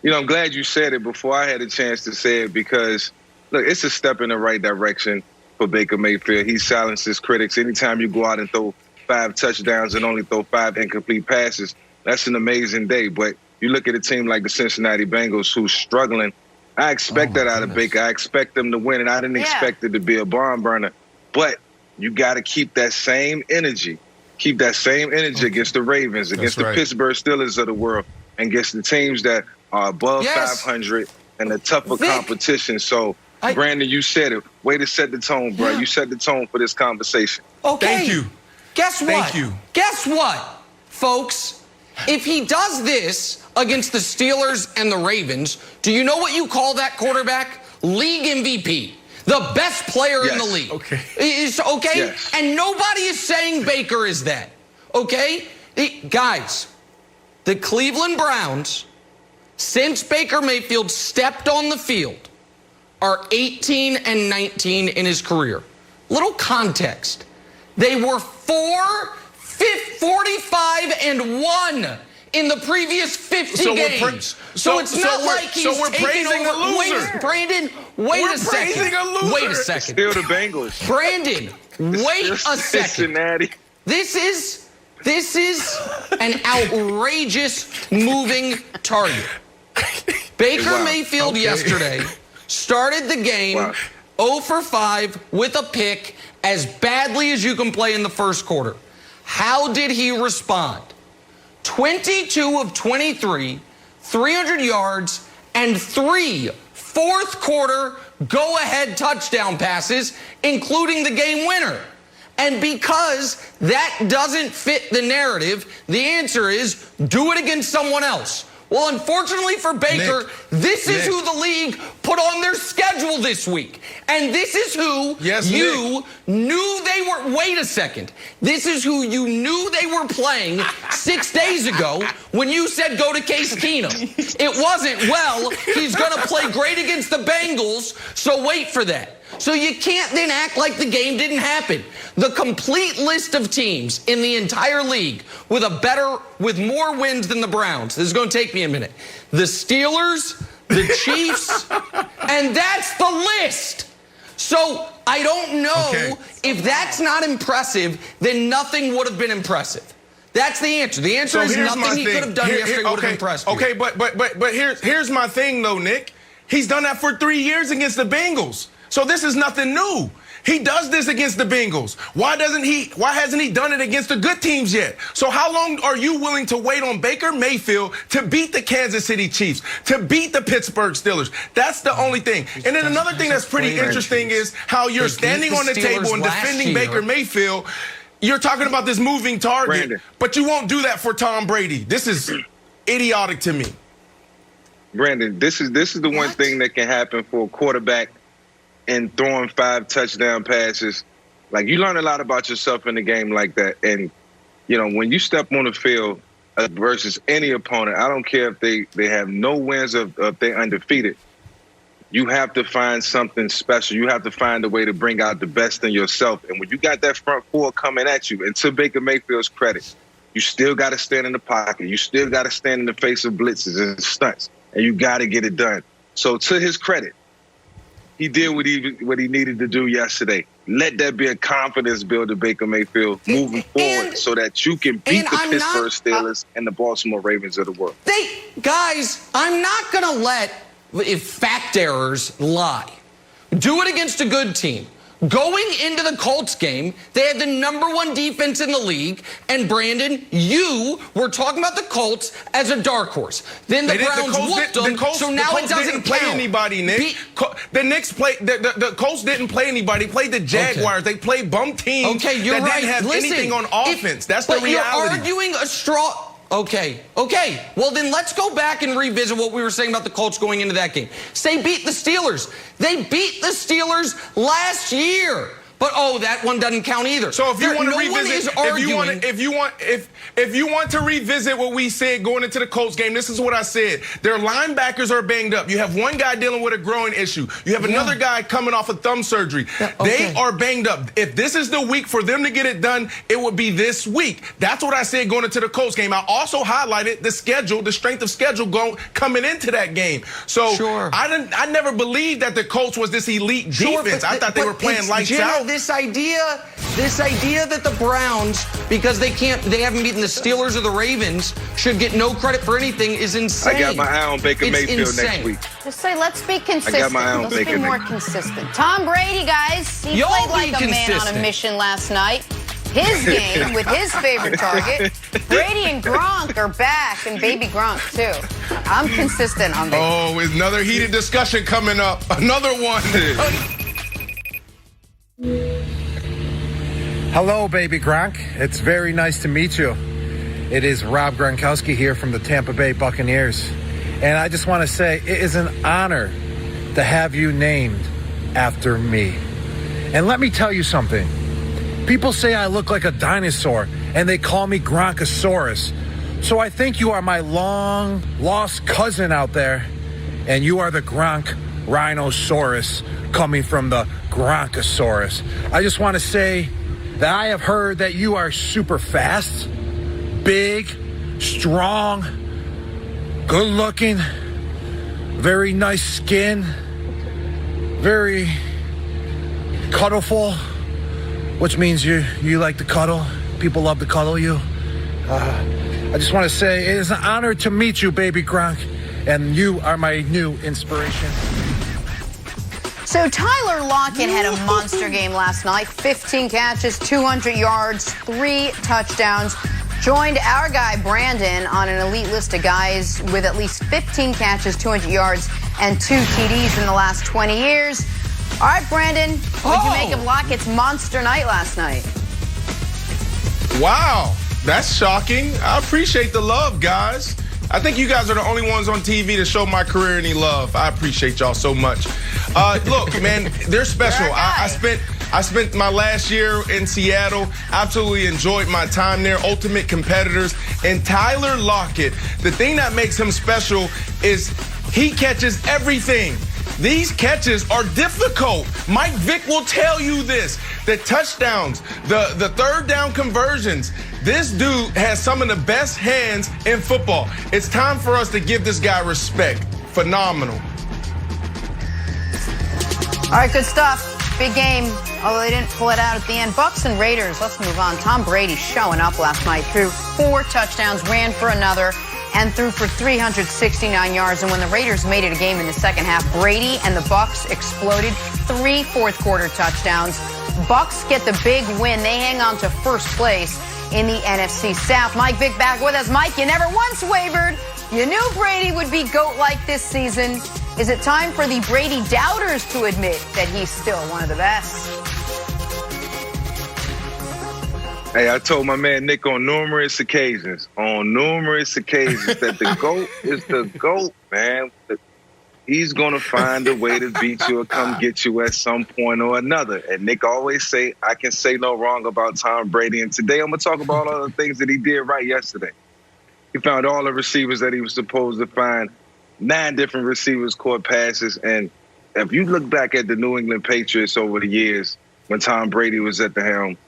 I'm glad you said it before I had a chance to say it, because look, it's a step in the right direction for Baker Mayfield. He silences critics. Anytime you go out and throw 5 touchdowns and only throw 5 incomplete passes, that's an amazing day. But you look at a team like the Cincinnati Bengals who's struggling. I expect that out of Baker. I expect them to win, and I didn't expect it to be a barn burner. But you got to keep that same energy. Keep that same energy against the Ravens, against the Pittsburgh Steelers of the world, and against the teams that are above 500 and the tougher competition. So, Brandon, you said it. Way to set the tone, bro. You set the tone for this conversation.
Okay.
Thank you.
Guess what?
Thank you.
Guess what, folks? If he does this against the Steelers and the Ravens, do you know what you call that quarterback? League MVP. The best player in the league.
Okay.
Yes. And nobody is saying Baker is that. Okay? Guys, the Cleveland Browns, since Baker Mayfield stepped on the field, are 18-19 in his career. Little context. They were 45-1 in the previous 50 games. So it's not like he's
we're praising a loser.
Brandon, wait a second. Wait a second.
Still the Bengals.
Brandon, wait a second.
Cincinnati.
This is an outrageous moving target. Baker Mayfield yesterday started the game 0 for 5 with a pick, as badly as you can play in the first quarter. How did he respond? 22 of 23, 300 yards, and 3 fourth-quarter go-ahead touchdown passes, including the game winner. And because that doesn't fit the narrative, the answer is do it against someone else. Well, unfortunately for Baker, this is who the league put on their schedule this week. And this is who you knew they were. Wait a second. This is who you knew they were playing 6 days ago when you said go to Case Keenum. It wasn't, well, he's going to play great against the Bengals, so wait for that. So you can't then act like the game didn't happen. The complete list of teams in the entire league with more wins than the Browns. This is going to take me a minute. The Steelers, the Chiefs, and that's the list. So I don't know if that's not impressive, then nothing would have been impressive. That's the answer. The answer is nothing he could have done yesterday would have impressed me.
Okay, but here's my thing though, Nick. He's done that for 3 years against the Bengals. So this is nothing new. He does this against the Bengals. Why hasn't he done it against the good teams yet? So how long are you willing to wait on Baker Mayfield to beat the Kansas City Chiefs, to beat the Pittsburgh Steelers? That's the only thing. And then another thing that's pretty interesting is how you're standing on the table and defending Baker Mayfield. You're talking about this moving target, but you won't do that for Tom Brady. This is idiotic to me.
Brandon, this is the one thing that can happen for a quarterback and throwing 5 touchdown passes. Like, you learn a lot about yourself in a game like that. And, you know, when you step on the field versus any opponent, I don't care if they have no wins or if they're undefeated, you have to find something special. You have to find a way to bring out the best in yourself. And when you got that front four coming at you, and to Baker Mayfield's credit, you still got to stand in the pocket. You still got to stand in the face of blitzes and stunts. And you got to get it done. So to his credit, he did what he needed to do yesterday. Let that be a confidence builder, Baker Mayfield, moving forward so that you can beat the Pittsburgh Steelers and the Baltimore Ravens of the world.
Guys, I'm not going to let fact errors lie. Do it against a good team. Going into the Colts game, they had the #1 defense in the league, and Brandon, you were talking about the Colts as a dark horse. Then the Browns whooped them, so now it doesn't
play
count.
Anybody, Nick. The Colts didn't play anybody. They played the Jaguars. They played bum teams
that didn't
have anything on offense. That's the reality.
You're arguing a straw. Okay. Well, then let's go back and revisit what we were saying about the Colts going into that game. Say beat the Steelers. They beat the Steelers last year. But that one doesn't count either.
So if you want to revisit, if you want to revisit what we said going into the Colts game, this is what I said. Their linebackers are banged up. You have one guy dealing with a growing issue. You have another guy coming off of thumb surgery. They are banged up. If this is the week for them to get it done, it would be this week. That's what I said going into the Colts game. I also highlighted the schedule, the strength of schedule coming into that game. So I never believed that the Colts was this elite defense. I thought they were playing lights out.
This idea that the Browns, because they haven't beaten the Steelers or the Ravens, should get no credit for anything is insane.
I got my eye on Baker Mayfield next week.
Just say, let's be consistent.
I got my eye on
Let's be more consistent. Tom Brady, guys, he played like a man on a mission last night. His game with his favorite target. Brady and Gronk are back, and baby Gronk, too. I'm consistent on this.
Oh, another heated discussion coming up. Another one.
Hello, baby Gronk. It's very nice to meet you. It is Rob Gronkowski here from the Tampa Bay Buccaneers. And I just want to say it is an honor to have you named after me. And let me tell you something. People say I look like a dinosaur, and they call me Gronkosaurus. So I think you are my long-lost cousin out there, and you are the Gronk Rhinosaurus coming from the Gronkosaurus. I just want to say that I have heard that you are super fast, big, strong, good-looking, very nice skin, very cuddleful, which means you like to cuddle. People love to cuddle you. I just want to say it is an honor to meet you, baby Gronk, and you are my new inspiration.
So Tyler Lockett had a monster game last night. 15 catches, 200 yards, 3 touchdowns. Joined our guy Brandon on an elite list of guys with at least 15 catches, 200 yards, and 2 TDs in the last 20 years. All right, Brandon, what did you make of Lockett's monster night last night?
Wow, that's shocking. I appreciate the love, guys. I think you guys are the only ones on TV to show my career any love. I appreciate y'all so much. Look, man, they're special. I spent my last year in Seattle. Absolutely enjoyed my time there. Ultimate competitors. And Tyler Lockett, the thing that makes him special is he catches everything. These catches are difficult. Mike Vick will tell you this. The touchdowns, the third down conversions. This dude has some of the best hands in football. It's time for us to give this guy respect. Phenomenal.
All right, good stuff. Big game, although they didn't pull it out at the end. Bucs and Raiders, let's move on. Tom Brady showing up last night, threw 4 touchdowns, ran for another, and threw for 369 yards. And when the Raiders made it a game in the second half, Brady and the Bucs exploded. 3 fourth-quarter touchdowns. Bucs get the big win. They hang on to first place in the NFC South. Mike Vick back with us. Mike, you never once wavered. You knew Brady would be GOAT-like this season. Is it time for the Brady doubters to admit that he's still one of the best?
Hey, I told my man Nick on numerous occasions that the GOAT is the GOAT, man. He's going to find a way to beat you or come get you at some point or another. And Nick always say, I can say no wrong about Tom Brady. And today I'm going to talk about all the things that he did right yesterday. He found all the receivers that he was supposed to find. 9 different receivers caught passes. And if you look back at the New England Patriots over the years when Tom Brady was at the helm,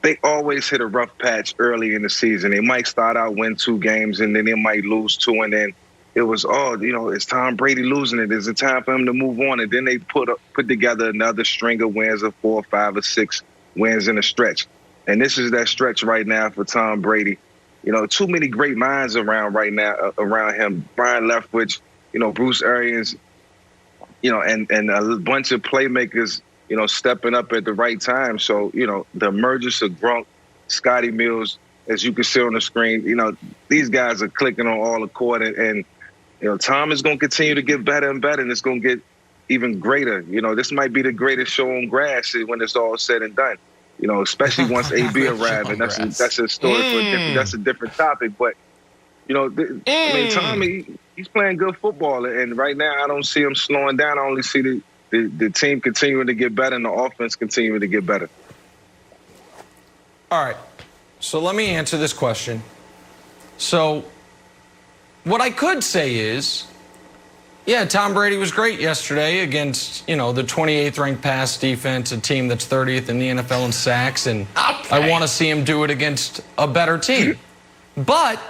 they always hit a rough patch early in the season. They might start out, win 2 games, and then they might lose 2, and then it was, is Tom Brady losing it? Is it time for him to move on? And then they put together another string of wins of 4, 5, or 6 wins in a stretch. And this is that stretch right now for Tom Brady. Too many great minds around right now, around him. Brian Leftwich, Bruce Arians, and a bunch of playmakers, stepping up at the right time. So, the emergence of Gronk, Scotty Mills, as you can see on the screen, these guys are clicking on all accord. And Tom is going to continue to get better and better, and it's going to get even greater. This might be the greatest show on grass when it's all said and done. Especially once AB arrived, and that's a story for that's a different topic. But Tom, he's playing good football, and right now I don't see him slowing down. I only see the team continuing to get better and the offense continuing to get better.
All right, so let me answer this question. So what I could say is, yeah, Tom Brady was great yesterday against, the 28th ranked pass defense, a team that's 30th in the NFL in sacks, and I want to see him do it against a better team. But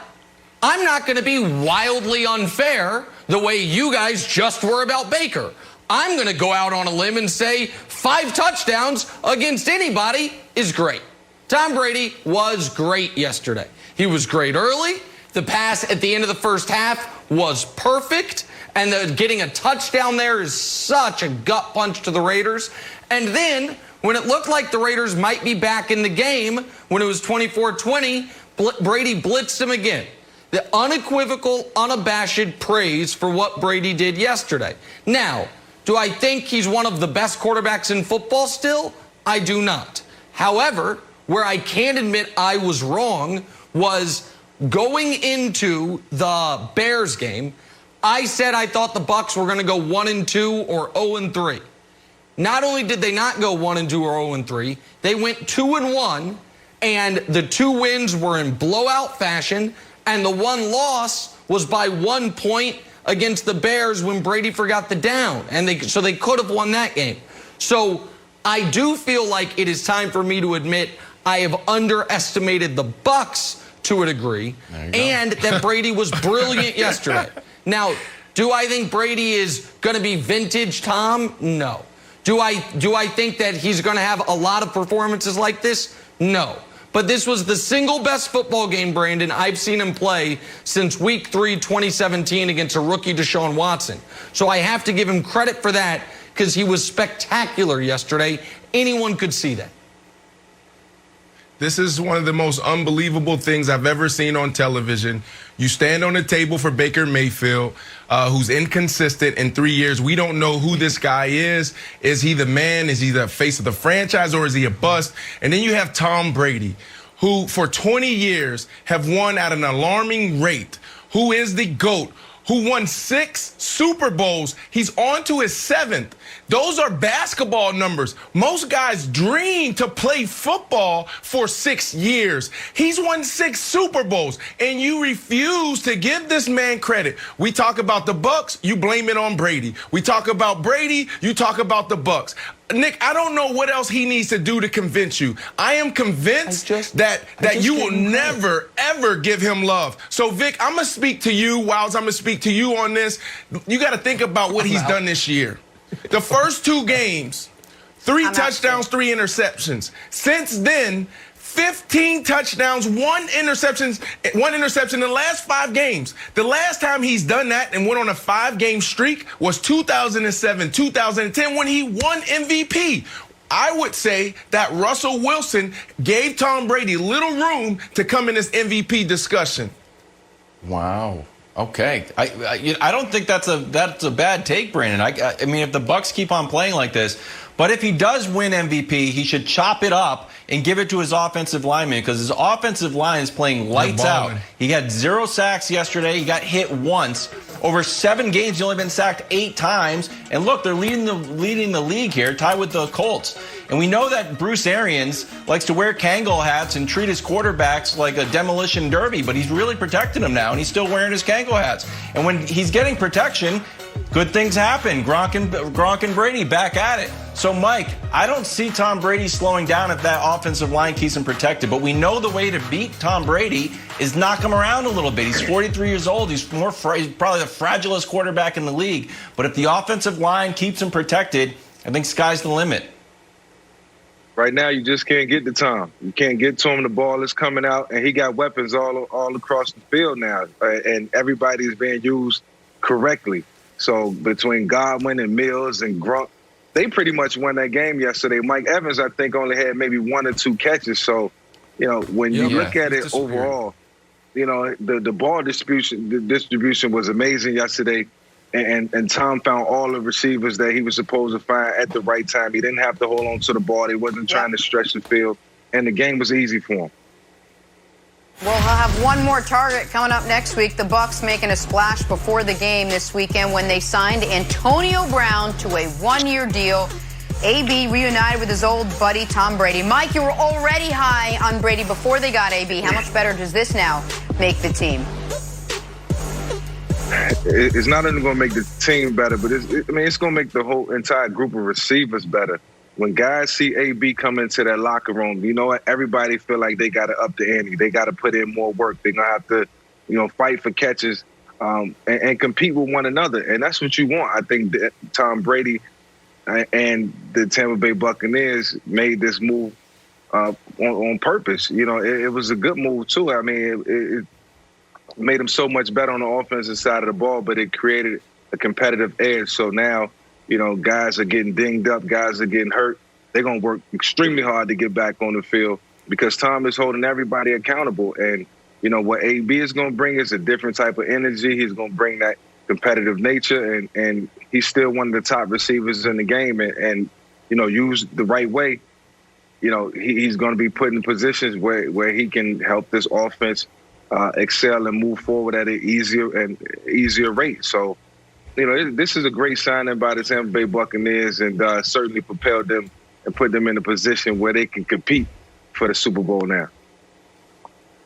I'm not going to be wildly unfair the way you guys just were about Baker. I'm going to go out on a limb and say 5 touchdowns against anybody is great. Tom Brady was great yesterday. He was great early. The pass at the end of the first half was perfect. And getting a touchdown there is such a gut punch to the Raiders. And then, when it looked like the Raiders might be back in the game, when it was 24-20, Brady blitzed him again. The unequivocal, unabashed praise for what Brady did yesterday. Now, do I think he's one of the best quarterbacks in football still? I do not. However, where I can admit I was wrong was going into the Bears game, I said I thought the Bucs were going to go 1-2 or 0-3. Not only did they not go 1-2 or 0-3, they went 2-1, and the 2 wins were in blowout fashion, and the 1 loss was by 1 point against the Bears when Brady forgot the down, and so they could have won that game. So I do feel like it is time for me to admit I have underestimated the Bucs to a degree, and that Brady was brilliant yesterday. Now, do I think Brady is going to be vintage Tom? No. Do I think that he's going to have a lot of performances like this? No. But this was the single best football game, Brandon, I've seen him play since week 3, 2017 against a rookie Deshaun Watson. So I have to give him credit for that because he was spectacular yesterday. Anyone could see that.
This is one of the most unbelievable things I've ever seen on television. You stand on the table for Baker Mayfield, who's inconsistent in 3 years. We don't know who this guy is. Is he the man? Is he the face of the franchise, or is he a bust? And then you have Tom Brady, who for 20 years have won at an alarming rate, who is the GOAT, who won 6 Super Bowls. He's on to his 7th. Those are basketball numbers. Most guys dream to play football for 6 years. He's won 6 Super Bowls, and you refuse to give this man credit. We talk about the Bucs, you blame it on Brady. We talk about Brady, you talk about the Bucs. Nick, I don't know what else he needs to do to convince you. I am convinced that you will never, ever give him love. So, Vic, I'm going to speak to you, Wiles. I'm going to speak to you on this. You got to think about what he's done this year. The first 2 games, 3 touchdowns, 3 interceptions. Since then, 15 touchdowns, 1 interception in the last 5 games. The last time he's done that and went on a 5-game streak was 2007, 2010 when he won MVP. I would say that Russell Wilson gave Tom Brady little room to come in this MVP discussion.
Wow. Okay. I don't think that's a bad take, Brandon. I mean, if the Bucs keep on playing like this, but if he does win MVP, he should chop it up and give it to his offensive lineman, because his offensive line is playing lights out. He had 0 sacks yesterday. He got hit once. Over 7 games, he's only been sacked 8 times. And look, they're leading the league here, tied with the Colts. And we know that Bruce Arians likes to wear Kangol hats and treat his quarterbacks like a demolition derby, but he's really protecting them now, and he's still wearing his Kangol hats. And when he's getting protection, good things happen. Gronk and Brady back at it. So, Mike, I don't see Tom Brady slowing down if that offensive line keeps him protected. But we know the way to beat Tom Brady is knock him around a little bit. He's 43 years old. He's probably the fragilest quarterback in the league. But if the offensive line keeps him protected, I think sky's the limit.
Right now, you just can't get to Tom. You can't get to him. The ball is coming out, and he got weapons all across the field now. And everybody is being used correctly. So between Godwin and Mills and Gronk, they pretty much won that game yesterday. Mike Evans, I think, only had maybe 1 or 2 catches. So, when you look at it overall, the ball distribution was amazing yesterday. And Tom found all the receivers that he was supposed to find at the right time. He didn't have to hold on to the ball. He wasn't trying to stretch the field. And the game was easy for him.
Well, he'll have one more target coming up next week. The Bucs making a splash before the game this weekend when they signed Antonio Brown to a 1-year deal. AB reunited with his old buddy Tom Brady. Mike, you were already high on Brady before they got AB. How much better does this now make the team?
It's not only going to make the team better, but it's going to make the whole entire group of receivers better. When guys see AB come into that locker room, you know what? Everybody feel like they got to up the ante. They got to put in more work. They're going to have to, fight for catches and compete with one another. And that's what you want. I think that Tom Brady and the Tampa Bay Buccaneers made this move on purpose. It was a good move, too. I mean, it made them so much better on the offensive side of the ball, but it created a competitive edge. So now, guys are getting dinged up, guys are getting hurt. They're going to work extremely hard to get back on the field because Tom is holding everybody accountable. And, what AB is going to bring is a different type of energy. He's going to bring that competitive nature, and he's still one of the top receivers in the game. And used the right way, he's going to be put in positions where he can help this offense excel and move forward at an easier rate. So, this is a great signing by the Tampa Bay Buccaneers, and certainly propelled them and put them in a position where they can compete for the Super Bowl now.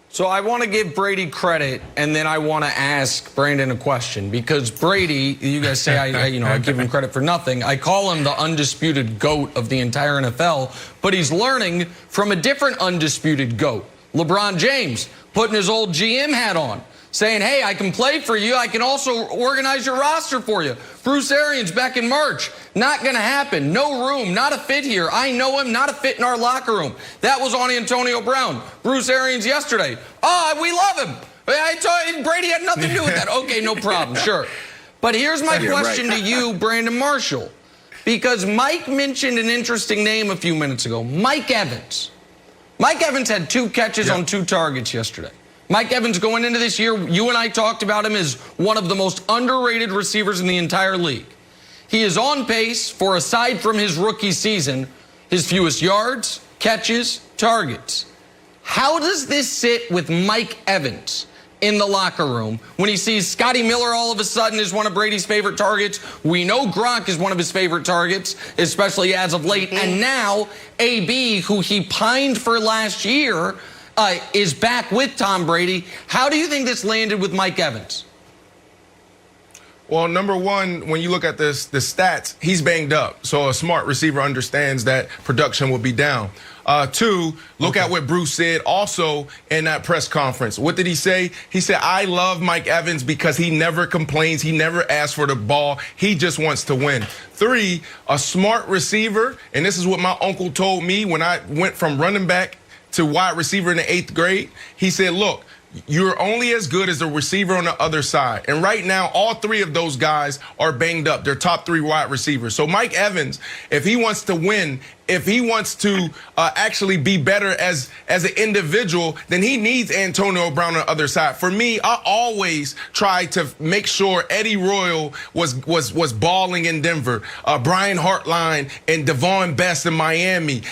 So I want to give Brady credit, and then I want to ask Brandon a question, because Brady, you guys say I give him credit for nothing. I call him the undisputed GOAT of the entire NFL, but he's learning from a different undisputed GOAT, LeBron James, putting his old GM hat on, saying, hey, I can play for you. I can also organize your roster for you. Bruce Arians back in March. Not going to happen. No room. Not a fit here. I know him. Not a fit in our locker room. That was on Antonio Brown. Bruce Arians yesterday. Oh, we love him. I told you, Brady had nothing to do with that. Okay, no problem. Sure. But here's my question to you, Brandon Marshall, because Mike mentioned an interesting name a few minutes ago, Mike Evans. Mike Evans had 2 catches on 2 targets yesterday. Mike Evans going into this year, you and I talked about him as one of the most underrated receivers in the entire league. He is on pace for, aside from his rookie season, his fewest yards, catches, targets. How does this sit with Mike Evans in the locker room when he sees Scotty Miller all of a sudden is one of Brady's favorite targets? We know Gronk is one of his favorite targets, especially as of late. And now AB, who he pined for last year, is back with Tom Brady. How do you think this landed with Mike Evans?
Well, number one, when you look at the stats, he's banged up. So a smart receiver understands that production will be down. Two, look at what Bruce said also in that press conference. What did he say? He said, I love Mike Evans because he never complains. He never asks for the ball. He just wants to win. Three, a smart receiver, and this is what my uncle told me when I went from running back to wide receiver in the 8th grade. He said, look, you're only as good as the receiver on the other side. And right now, all three of those guys are banged up. They're top 3 wide receivers. So Mike Evans, if he wants to win, if he wants to actually be better as an individual, then he needs Antonio Brown on the other side. For me, I always try to make sure Eddie Royal was balling in Denver, Brian Hartline and Devon Best in Miami,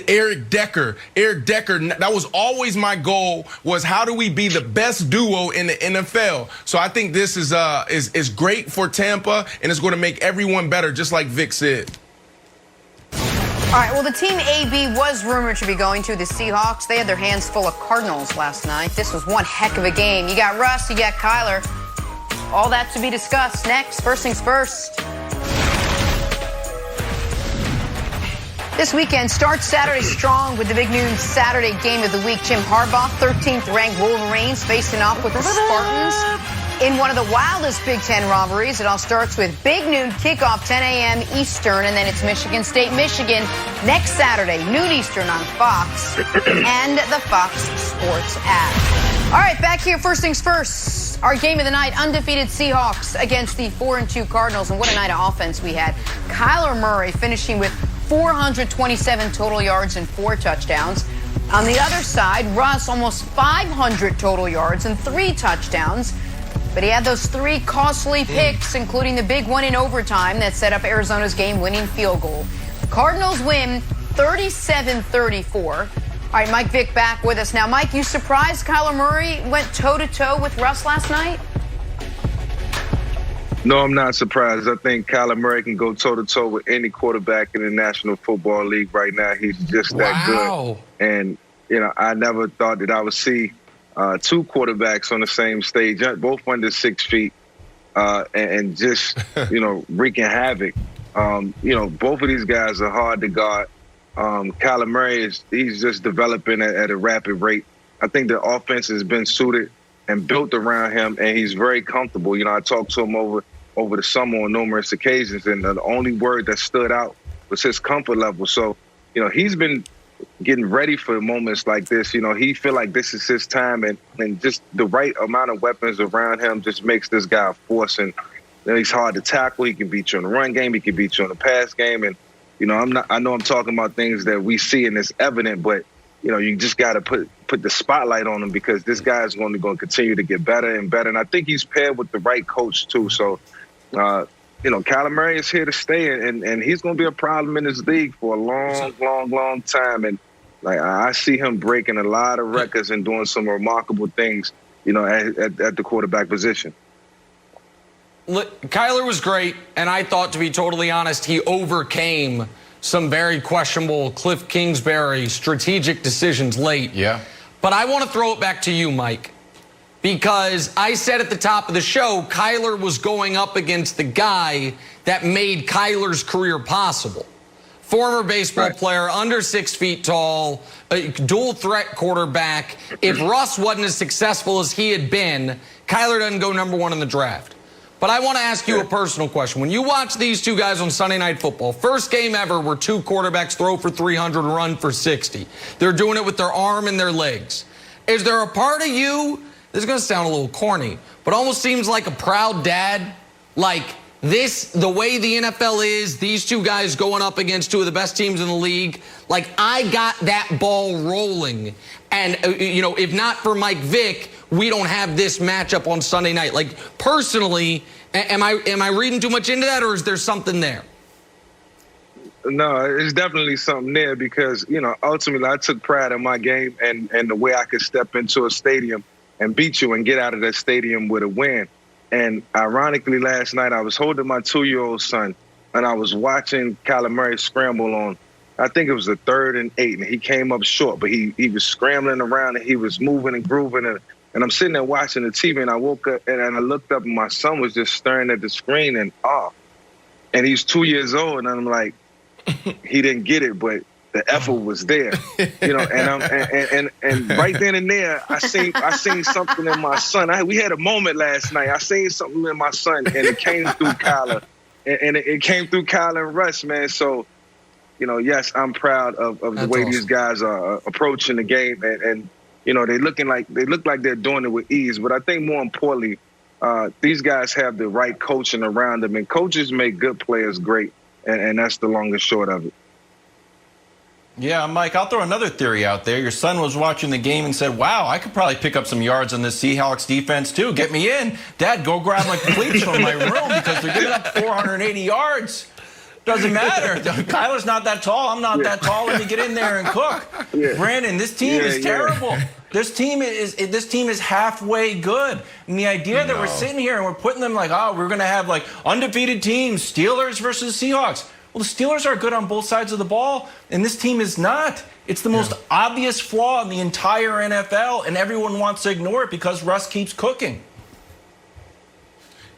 Eric Decker. That was always my goal, was how do we be the best duo in the NFL? So I think this is great for Tampa, and it's going to make everyone better, just like Vick said.
All right, well, the team AB was rumored to be going to the Seahawks. They had their hands full of Cardinals last night. This was one heck of a game. You got Russ, you got Kyler. All that to be discussed next. First things first. This weekend starts Saturday strong with the big noon Saturday game of the week. Jim Harbaugh, 13th ranked Wolverines, facing off with the Spartans in one of the wildest Big Ten rivalries. It all starts with big noon kickoff, 10 a.m. Eastern, and then it's Michigan State, Michigan next Saturday, noon Eastern on Fox and the Fox Sports app. All right, back here, first things first. Our game of the night, undefeated Seahawks against the 4-2 Cardinals, and what a night of offense we had. Kyler Murray finishing with 427 total yards and 4 touchdowns. On the other side, Russ almost 500 total yards and 3 touchdowns. But he had those 3 costly picks, including the big one in overtime that set up Arizona's game-winning field goal. Cardinals win 37-34. All right, Mike Vick back with us now. Mike, you surprised Kyler Murray went toe-to-toe with Russ last night?
No, I'm not surprised. I think Kyler Murray can go toe-to-toe with any quarterback in the National Football League right now. He's just that good. And, I never thought that I would see 2 quarterbacks on the same stage, both under 6 feet, and just, wreaking havoc. Both of these guys are hard to guard. Kyler Murray, he's just developing at a rapid rate. I think the offense has been suited and built around him, and he's very comfortable. I talked to him over the summer on numerous occasions, and the only word that stood out was his comfort level. So, he's been getting ready for moments like this. He feel like this is his time, and just the right amount of weapons around him just makes this guy a force. And he's hard to tackle. He can beat you in the run game. He can beat you in the pass game. And, I know I'm talking about things that we see and it's evident, but, you just got to put the spotlight on him, because this guy is going to continue to get better and better. And I think he's paired with the right coach, too. So, Kyler Murray is here to stay, and he's going to be a problem in this league for a long time. And I see him breaking a lot of records and doing some remarkable things, at the quarterback position.
Look, Kyler was great, and I thought, to be totally honest, he overcame some very questionable Cliff Kingsbury strategic decisions late.
Yeah.
But I want to throw it back to you, Mike, because I said at the top of the show, Kyler was going up against the guy that made Kyler's career possible. Former baseball player, under 6 feet tall, a dual threat quarterback. If Russ wasn't as successful as he had been, Kyler doesn't go number 1 in the draft. But I want to ask you a personal question. When you watch these two guys on Sunday Night Football, first game ever where 2 quarterbacks throw for 300 and run for 60. They're doing it with their arm and their legs. Is there a part of you, this is going to sound a little corny, but almost seems like a proud dad? Like this, the way the NFL is, these 2 guys going up against 2 of the best teams in the league, like I got that ball rolling. And, if not for Mike Vick, we don't have this matchup on Sunday night. Like, personally, am I reading too much into that, or is there something there?
No, it's definitely something there because, ultimately I took pride in my game and the way I could step into a stadium and beat you and get out of that stadium with a win. And ironically, last night I was holding my 2-year-old son and I was watching Kyler Murray scramble on, I think it was the 3rd and 8, and he came up short, but he was scrambling around and he was moving and grooving. And I'm sitting there watching the TV, and I woke up and I looked up and my son was just staring at the screen and off. And he's 2 years old, and I'm like, he didn't get it, but the effort was there, and right then and there, I seen something in my son. We had a moment last night. I seen something in my son, and it came through Kyler, and it came through Kyler and Russ, man. So, yes, I'm proud of the way these guys are approaching the game, and they look like they're doing it with ease. But I think more importantly, these guys have the right coaching around them, and coaches make good players great, and that's the long and short of it.
Yeah, Mike, I'll throw another theory out there. Your son was watching the game and said, wow, I could probably pick up some yards on this Seahawks defense too. Get me in. Dad, go grab my cleats from my room because they're giving up 480 yards. Doesn't matter. Kyler's not that tall. I'm not that tall. Let me get in there and cook. Yeah. Brandon, this team is terrible. This team is halfway good. And the idea that we're sitting here and we're putting them like, we're going to have like undefeated teams, Steelers versus Seahawks. Well, the Steelers are good on both sides of the ball, and this team is not. It's the most obvious flaw in the entire NFL, and everyone wants to ignore it because Russ keeps cooking.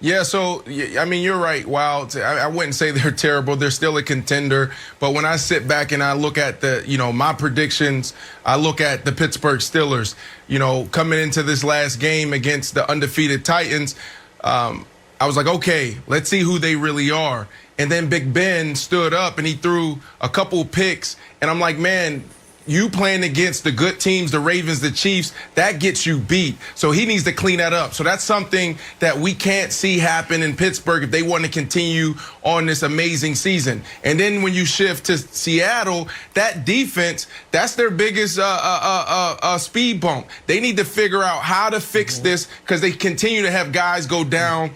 Yeah, so, I mean, you're right, Wild. I wouldn't say they're terrible. They're still a contender. But when I sit back and I look at my predictions, I look at the Pittsburgh Steelers, coming into this last game against the undefeated Titans, I was like, okay, let's see who they really are. And then Big Ben stood up and he threw a couple picks. And I'm like, man, you playing against the good teams, the Ravens, the Chiefs, that gets you beat. So he needs to clean that up. So that's something that we can't see happen in Pittsburgh if they want to continue on this amazing season. And then when you shift to Seattle, that defense, that's their biggest speed bump. They need to figure out how to fix this because they continue to have guys go down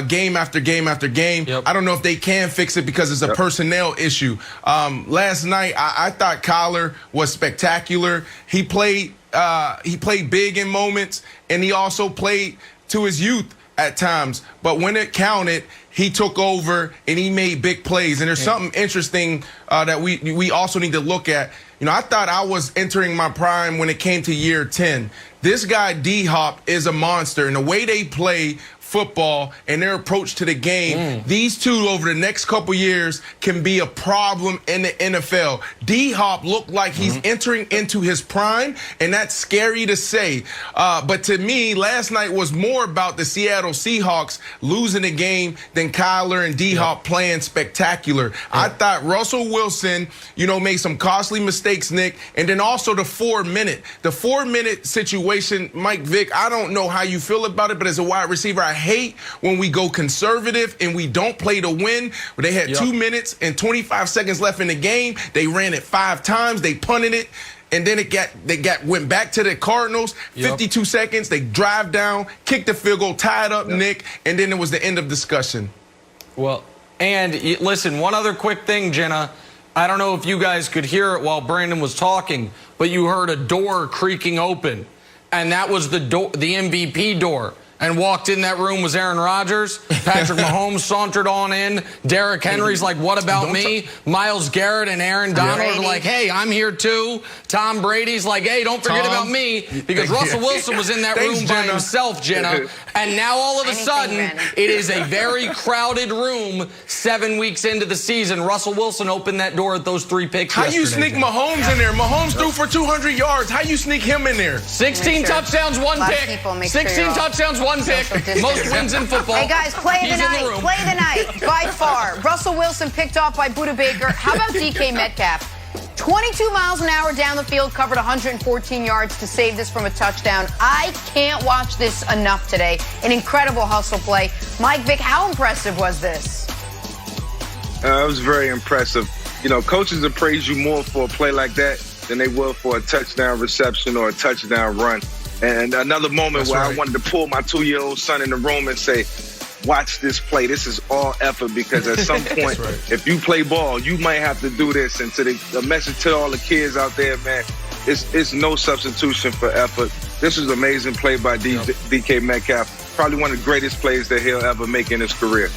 game after game after game. Yep. I don't know if they can fix it because it's a personnel issue. Last night, I thought Kyler was spectacular. He played big in moments, and he also played to his youth at times. But when it counted, he took over and he made big plays. And there's something interesting that we also need to look at. I thought I was entering my prime when it came to year 10. This guy D-Hop is a monster, and the way they play football and their approach to the game, these two over the next couple years can be a problem in the NFL. D-Hop looked like he's entering into his prime, and that's scary to say. But to me, last night was more about the Seattle Seahawks losing the game than Kyler and D-Hop playing spectacular. I thought Russell Wilson, made some costly mistakes, Nick, and then also the 4-minute situation, Mike Vick, I don't know how you feel about it, but as a wide receiver, I hate when we go conservative and we don't play to win. They had 2 minutes and 25 seconds left in the game. They ran it 5 times. They punted it. And then went back to the Cardinals, 52 seconds. They drive down, kick the field goal, tie it up, Nick, and then it was the end of discussion.
Well, and listen, one other quick thing, Jenna. I don't know if you guys could hear it while Brandon was talking, but you heard a door creaking open, and that was the MVP door. And walked in that room was Aaron Rodgers. Patrick Mahomes sauntered on in. Derrick Henry's like, what about me? Myles Garrett and Aaron Donald are like, hey, I'm here too. Tom Brady's like, hey, don't forget about me. Because Russell Wilson was in that room by himself, Jenna. And now all of a sudden, it is a very crowded room 7 weeks into the season. Russell Wilson opened that door at those 3 picks
How you sneak Mahomes in there? Mahomes threw for 200 yards. How you sneak him in there?
16 touchdowns, 1 pick. 16 touchdowns, 1 pick. Most wins in football.
Hey, guys, play of the night. Play of the night, by far. Russell Wilson picked off by Buda Baker. How about DK Metcalf? 22 miles an hour down the field, covered 114 yards to save this from a touchdown. I can't watch this enough today. An incredible hustle play. Mike Vick, how impressive was this?
It was very impressive. Coaches will praise you more for a play like that than they will for a touchdown reception or a touchdown run. And another moment where I wanted to pull my 2-year-old son in the room and say, watch this play. This is all effort because at some point, if you play ball, you might have to do this. And to the message to all the kids out there, man, it's no substitution for effort. This is an amazing play by DK Metcalf. Probably one of the greatest plays that he'll ever make in his career.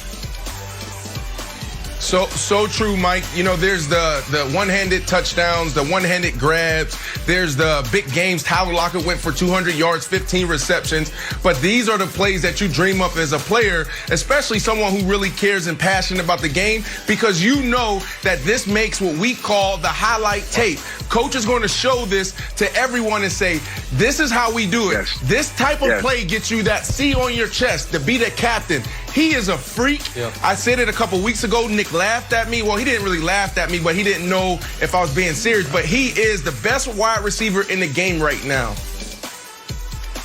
So true, Mike. You know, there's the one-handed touchdowns, the one-handed grabs. There's the big games. Tyler Lockett went for 200 yards, 15 receptions. But these are the plays that you dream up as a player, especially someone who really cares and passionate about the game, because you know that this makes what we call the highlight tape. Coach is going to show this to everyone and say, this is how we do it.
Yes.
This type of play gets you that C on your chest to be the captain. He is a freak. Yep. I said it a couple weeks ago. Nick laughed at me. Well, he didn't really laugh at me, but he didn't know if I was being serious. But he is the best wide receiver in the game right now.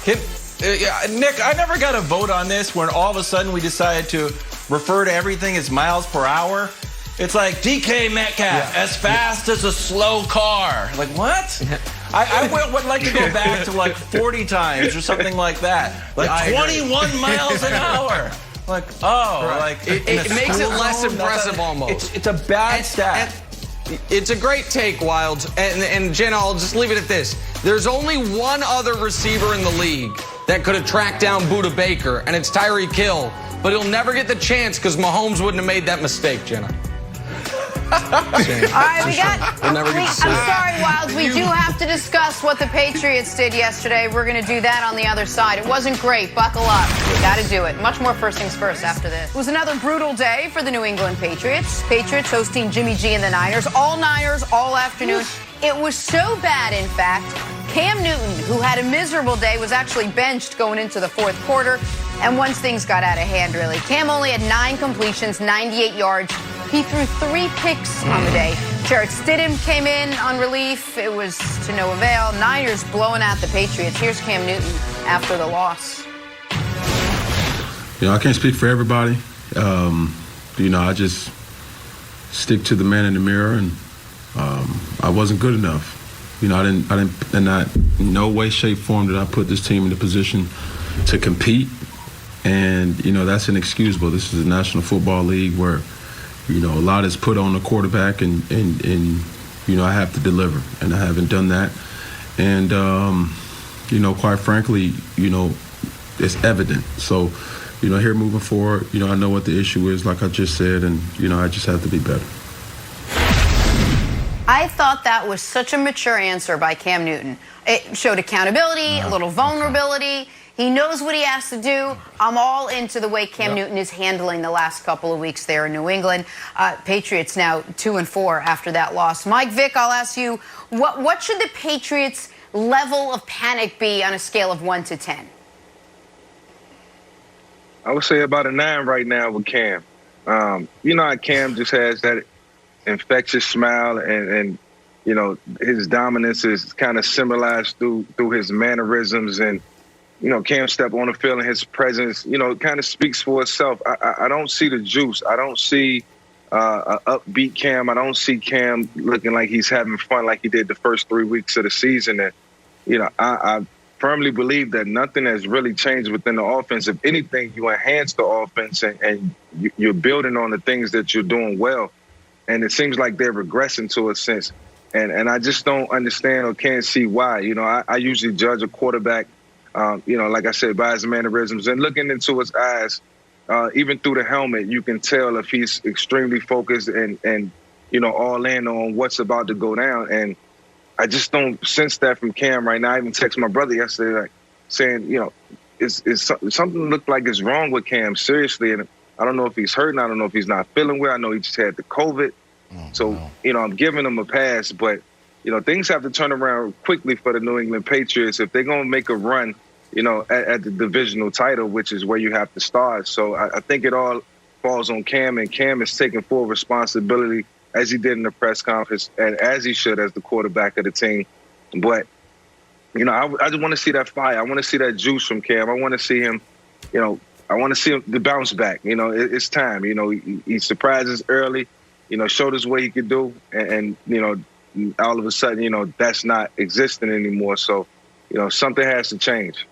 Nick, I never got a vote on this when all of a sudden we decided to refer to everything as miles per hour. It's like DK Metcalf, as fast as a slow car. Like, what? I would like to go back to like 40 times or something like that. Like 21 miles an hour. Like,
it makes it less impressive almost.
It's a bad stat.
It's a great take, Wilds. And Jenna, I'll just leave it at this. There's only one other receiver in the league that could have tracked down Buda Baker, and it's Tyreek Hill. But he'll never get the chance because Mahomes wouldn't have made that mistake, Jenna.
All right, I'm sorry, Wilds. We do have to discuss what the Patriots did yesterday. We're going to do that on the other side. It wasn't great. Buckle up. We got to do it. Much more first things first after this. It was another brutal day for the New England Patriots. Patriots hosting Jimmy G and the Niners. All Niners, all afternoon. It was so bad, in fact, Cam Newton, who had a miserable day, was actually benched going into the fourth quarter. And once things got out of hand, really, Cam only had 9 completions, 98 yards. He threw 3 picks on the day. Jarrett Stidham came in on relief. It was to no avail. Niners blowing out the Patriots. Here's Cam Newton after the loss.
You know, I can't speak for everybody. You know, I just stick to the man in the mirror, and I wasn't good enough. You know, I didn't, in no way, shape, form did I put this team in a position to compete. And, you know, that's inexcusable. This is the National Football League where, you know, a lot is put on the quarterback and you know, I have to deliver. And I haven't done that. And, you know, quite frankly, you know, it's evident. So, you know, here moving forward, you know, I know what the issue is, like I just said, and, you know, I just have to be better.
I thought that was such a mature answer by Cam Newton. It showed accountability, a little vulnerability. He knows what he has to do. I'm all into the way Cam Newton is handling the last couple of weeks there in New England. Patriots now 2-4 after that loss. Mike Vick, I'll ask you, what should the Patriots' level of panic be on a scale of 1 to 10?
I would say about a 9 right now with Cam. You know how Cam just has that infectious smile, and you know, his dominance is kind of symbolized through his mannerisms, and you know, Cam step on the field and his presence, you know, kind of speaks for itself. I don't see the juice. I don't see an upbeat Cam. I don't see Cam looking like he's having fun like he did the first 3 weeks of the season. And, you know, I firmly believe that nothing has really changed within the offense. If anything, you enhance the offense and you're building on the things that you're doing well. And it seems like they're regressing to a sense. And I just don't understand or can't see why. You know, I usually judge a quarterback, you know, like I said, by his mannerisms and looking into his eyes, even through the helmet, you can tell if he's extremely focused and you know, all in on what's about to go down. And I just don't sense that from Cam right now. I even texted my brother yesterday, like saying, you know, it's something looked like it's wrong with Cam, seriously. And I don't know if he's hurting. I don't know if he's not feeling well. I know he just had the COVID. You know, I'm giving him a pass, but, you know, things have to turn around quickly for the New England Patriots if they're going to make a run, you know, at the divisional title, which is where you have to start. So I think it all falls on Cam, and Cam is taking full responsibility as he did in the press conference and as he should as the quarterback of the team. But, you know, I just want to see that fire. I want to see that juice from Cam. I want to see him, you know, I want to see him to bounce back. You know, it's time. You know, he surprises early, you know, showed us what he could do. And, you know, all of a sudden, you know, that's not existing anymore. So, you know, something has to change.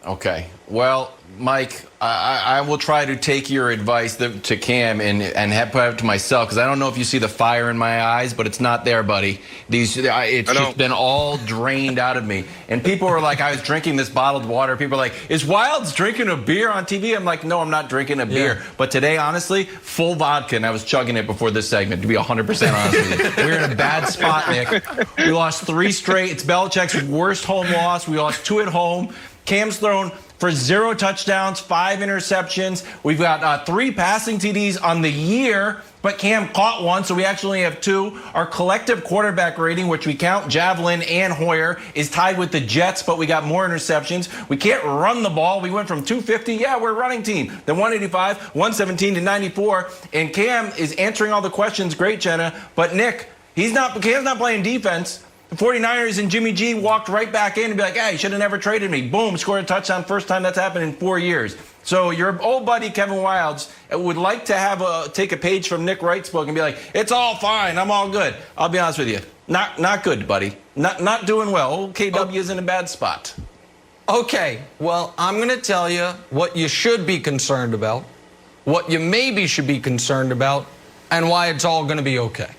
Okay. Well, Mike, I will try to take your advice to Cam and put it to myself, because I don't know if you see the fire in my eyes, but it's not there, buddy. It's just been all drained out of me. And people are like, I was drinking this bottled water. People are like, is Wilds drinking a beer on TV? I'm like, no, I'm not drinking a beer. But today, honestly, full vodka, and I was chugging it before this segment, to be 100% honest with you. We're in a bad spot, Nick. We lost 3 straight. It's Belichick's worst home loss. We lost 2 at home. Cam's thrown for 0 touchdowns, 5 interceptions. We've got 3 passing TDs on the year, but Cam caught 1, so we actually have 2. Our collective quarterback rating, which we count Javelin and Hoyer, is tied with the Jets, but we got more interceptions. We can't run the ball. We went from 250, we're a running team, then 185, 117 to 94, and Cam is answering all the questions. Great, Jenna, but Nick, Cam's not playing defense. The 49ers and Jimmy G walked right back in and be like, hey, you should have never traded me. Boom, scored a touchdown. First time that's happened in 4 years. So your old buddy Kevin Wilds would like to take a page from Nick Wright's book and be like, it's all fine, I'm all good. I'll be honest with you, not good, buddy. Not doing well. Old KW is in a bad spot.
Okay, well, I'm going to tell you what you should be concerned about, what you maybe should be concerned about, and why it's all going to be okay.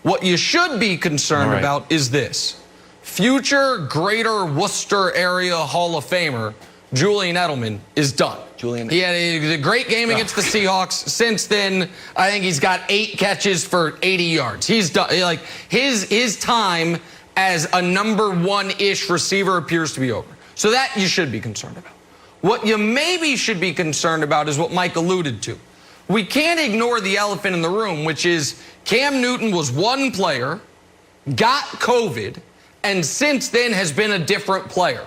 What you should be concerned about is this. Future Greater Worcester Area Hall of Famer Julian Edelman is done. He had a great game against the Seahawks. Since then, I think he's got 8 catches for 80 yards. He's done. Like his time as a number 1-ish receiver appears to be over. So that you should be concerned about. What you maybe should be concerned about is what Mike alluded to. We can't ignore the elephant in the room, which is Cam Newton was one player, got COVID, and since then has been a different player.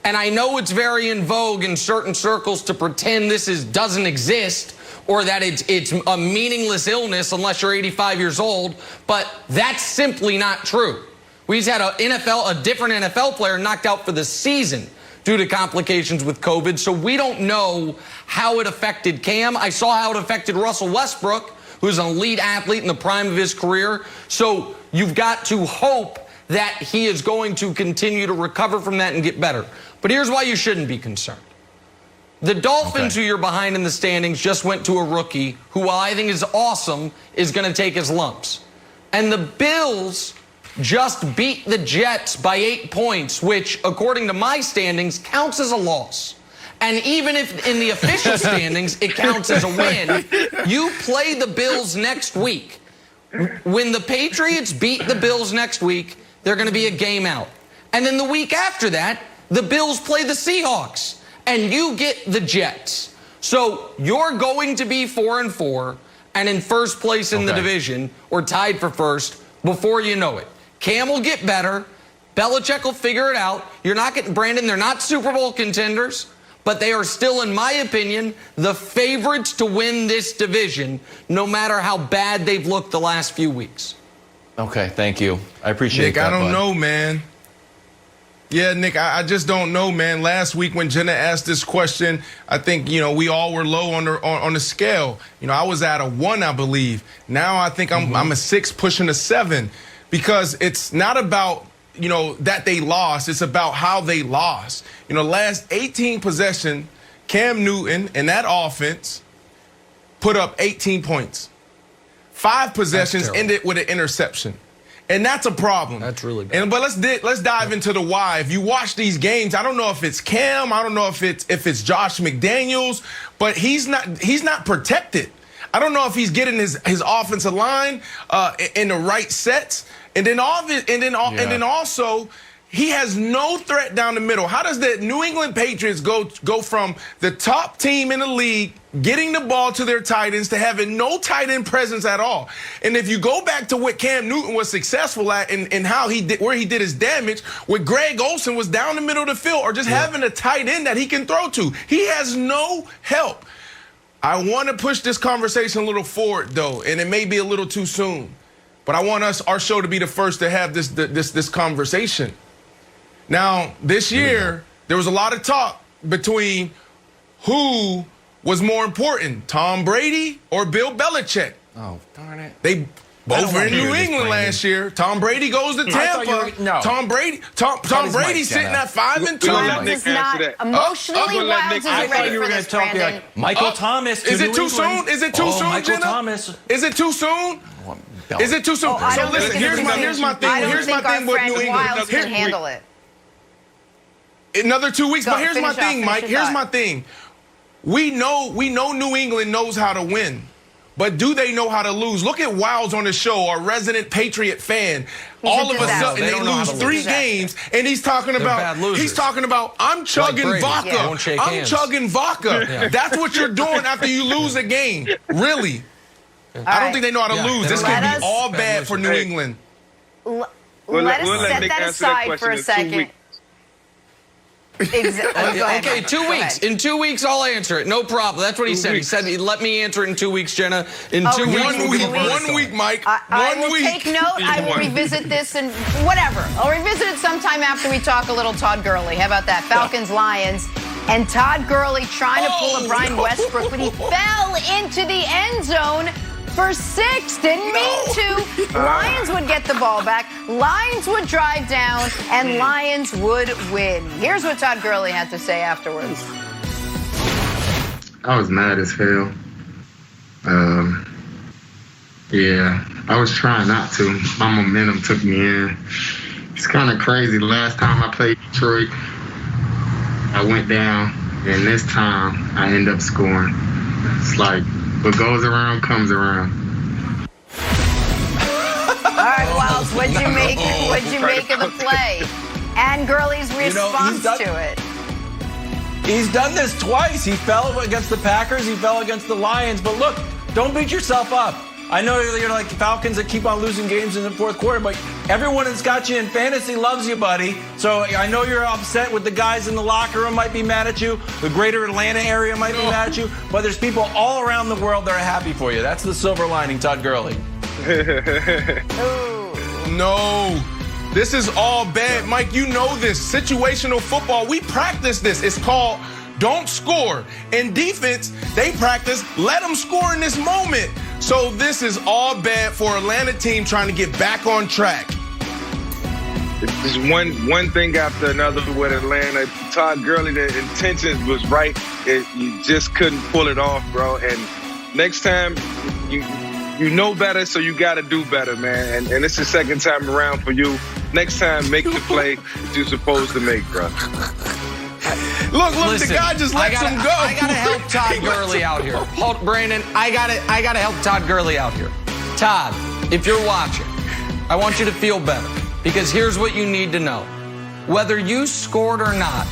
And I know it's very in vogue in certain circles to pretend this doesn't exist or that it's a meaningless illness unless you're 85 years old, but that's simply not true. We just had a different NFL player knocked out for the season due to complications with COVID, so we don't know how it affected Cam. I saw how it affected Russell Westbrook, who's an elite athlete in the prime of his career. So you've got to hope that he is going to continue to recover from that and get better. But here's why you shouldn't be concerned. The Dolphins, who you're behind in the standings, just went to a rookie who, while I think is awesome, is going to take his lumps. And the Bills just beat the Jets by 8 points, which, according to my standings, counts as a loss. And even if in the official standings it counts as a win, you play the Bills next week. When the Patriots beat the Bills next week, they're going to be a game out. And then the week after that, the Bills play the Seahawks, and you get the Jets. So you're going to be 4-4 and in first place in the division, or tied for first, before you know it. Cam will get better. Belichick will figure it out. You're not getting Brandon. They're not Super Bowl contenders, but they are still, in my opinion, the favorites to win this division, no matter how bad they've looked the last few weeks.
Okay, thank you. I appreciate
Nick,
that,
I don't
bud.
know, man. Yeah, Nick, I just don't know, man. Last week when Jenna asked this question, I think, we all were low on the scale. I was at a 1, I believe. Now I think I'm a 6 pushing a 7, because it's not about, that they lost. It's about how they lost. Last 18 possession, Cam Newton and that offense put up 18 points. 5 possessions ended with an interception. And that's a problem.
That's really bad.
But let's dive into the why. If you watch these games, I don't know if it's Cam, I don't know if it's Josh McDaniels, but he's not protected. I don't know if he's getting his offensive line in the right sets, and then also he has no threat down the middle. How does the New England Patriots go from the top team in the league getting the ball to their tight ends to having no tight end presence at all? And if you go back to what Cam Newton was successful at and how where he did his damage, with Greg Olsen was down the middle of the field, or just having a tight end that he can throw to. He has no help. I want to push this conversation a little forward, though, and it may be a little too soon, but I want our show to be the first to have this conversation. Now, this year, there was a lot of talk between who was more important, Tom Brady or Bill Belichick.
Oh, darn it.
Both were in New England last year. Tom Brady goes to Tampa.
No.
Tom Brady sitting at 5-2.
Wilds is not emotionally. Wilds isn't ready for this, Brandon.
Michael Thomas.
Is it too soon? Is it too soon,
Michael
Jenna?
Thomas.
Is it too soon? Is it too soon? So listen, here's my thing. Here's my thing with New England.
Wilds can handle it.
Another 2 weeks, but here's my thing, Mike. Here's my thing. We know New England knows how to win. But do they know how to lose? Look at Wilds on the show, our resident Patriot fan. All of a sudden, they lose 3 games, and he's talking about, I'm chugging vodka. I'm chugging vodka. That's what you're doing after you lose a game. Really? I don't think they know how to lose. This could be all bad for New England.
Let us set that aside for a second.
Okay, 2 weeks. In 2 weeks, I'll answer it. No problem. That's what he said. He said, let me answer it in 2 weeks, Jenna. In 2 weeks.
1 week, Mike.
I will take note. I will revisit this and whatever. I'll revisit it sometime after we talk a little Todd Gurley. How about that? Falcons, Lions. And Todd Gurley trying to pull a Brian Westbrook, but he fell into the end zone for 6. Didn't mean to. Lions would get the ball back. Lions would drive down, and Lions would win. Here's what Todd Gurley had to say afterwards.
I was mad as hell. Yeah, I was trying not to. My momentum took me in. It's kind of crazy. Last time I played Detroit, I went down, and this time I end up scoring. It's like, what goes around comes around.
All right, Wells, what'd you make of the play? And Gurley's response to it.
He's done this twice. He fell against the Packers. He fell against the Lions. But look, don't beat yourself up. I know you're like Falcons that keep on losing games in the fourth quarter, but everyone that's got you in fantasy loves you, buddy. So I know you're upset with the guys in the locker room might be mad at you. The greater Atlanta area might be mad at you. But there's people all around the world that are happy for you. That's the silver lining, Todd Gurley.
No. This is all bad. Mike, you know this. Situational football, we practice this. It's called don't score. In defense, they practice let them score in this moment. So this is all bad for Atlanta team trying to get back on track.
It's one thing after another with Atlanta. Todd Gurley, the intentions was right. You just couldn't pull it off, bro. And next time, you know better, so you got to do better, man. And it's the second time around for you. Next time, make the play that you're supposed to make, bro.
Look, listen, the guy just lets him go.
I gotta help Todd Gurley out here. Brandon, I gotta help Todd Gurley out here. Todd, if you're watching, I want you to feel better because here's what you need to know. Whether you scored or not,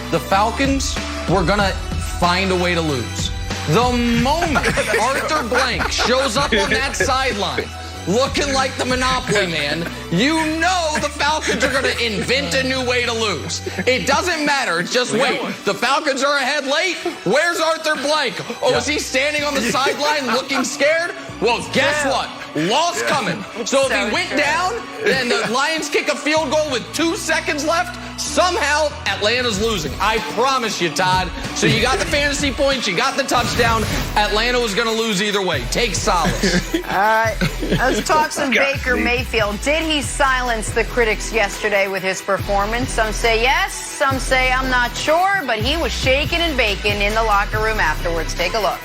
the Falcons were gonna find a way to lose. The moment Arthur Blank shows up on that sideline, looking like the Monopoly man, you know the Falcons are going to invent a new way to lose. It doesn't matter. It's just wait. The Falcons are ahead late. Where's Arthur Blank? Oh, is he standing on the sideline looking scared? Well, guess what? Loss coming. So if he went down and the Lions kick a field goal with 2 seconds left, somehow Atlanta's losing. I promise you, Todd. So you got the fantasy points, you got the touchdown. Atlanta was going to lose either way. Take solace.
All right. Let's talk some Baker Mayfield. Did he silence the critics yesterday with his performance? Some say yes, some say I'm not sure, but he was shaking and baking in the locker room afterwards. Take a look.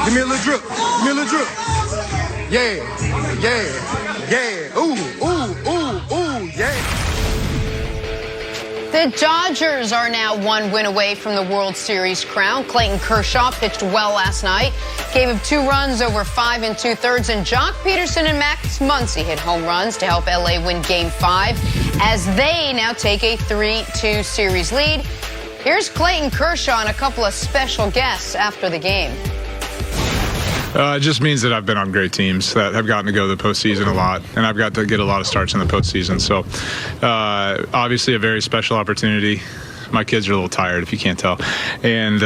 Give me a little drip. Give me a little drip. Yeah. Ooh, yeah.
The Dodgers are now 1 win away from the World Series crown. Clayton Kershaw pitched well last night. Gave him 2 runs over 5 2/3. And Jock Peterson and Max Muncy hit home runs to help LA win Game 5 as they now take a 3-2 series lead. Here's Clayton Kershaw and a couple of special guests after the game.
It just means that I've been on great teams that have gotten to go to the postseason a lot, and I've got to get a lot of starts in the postseason. So, obviously, a very special opportunity. My kids are a little tired, if you can't tell, and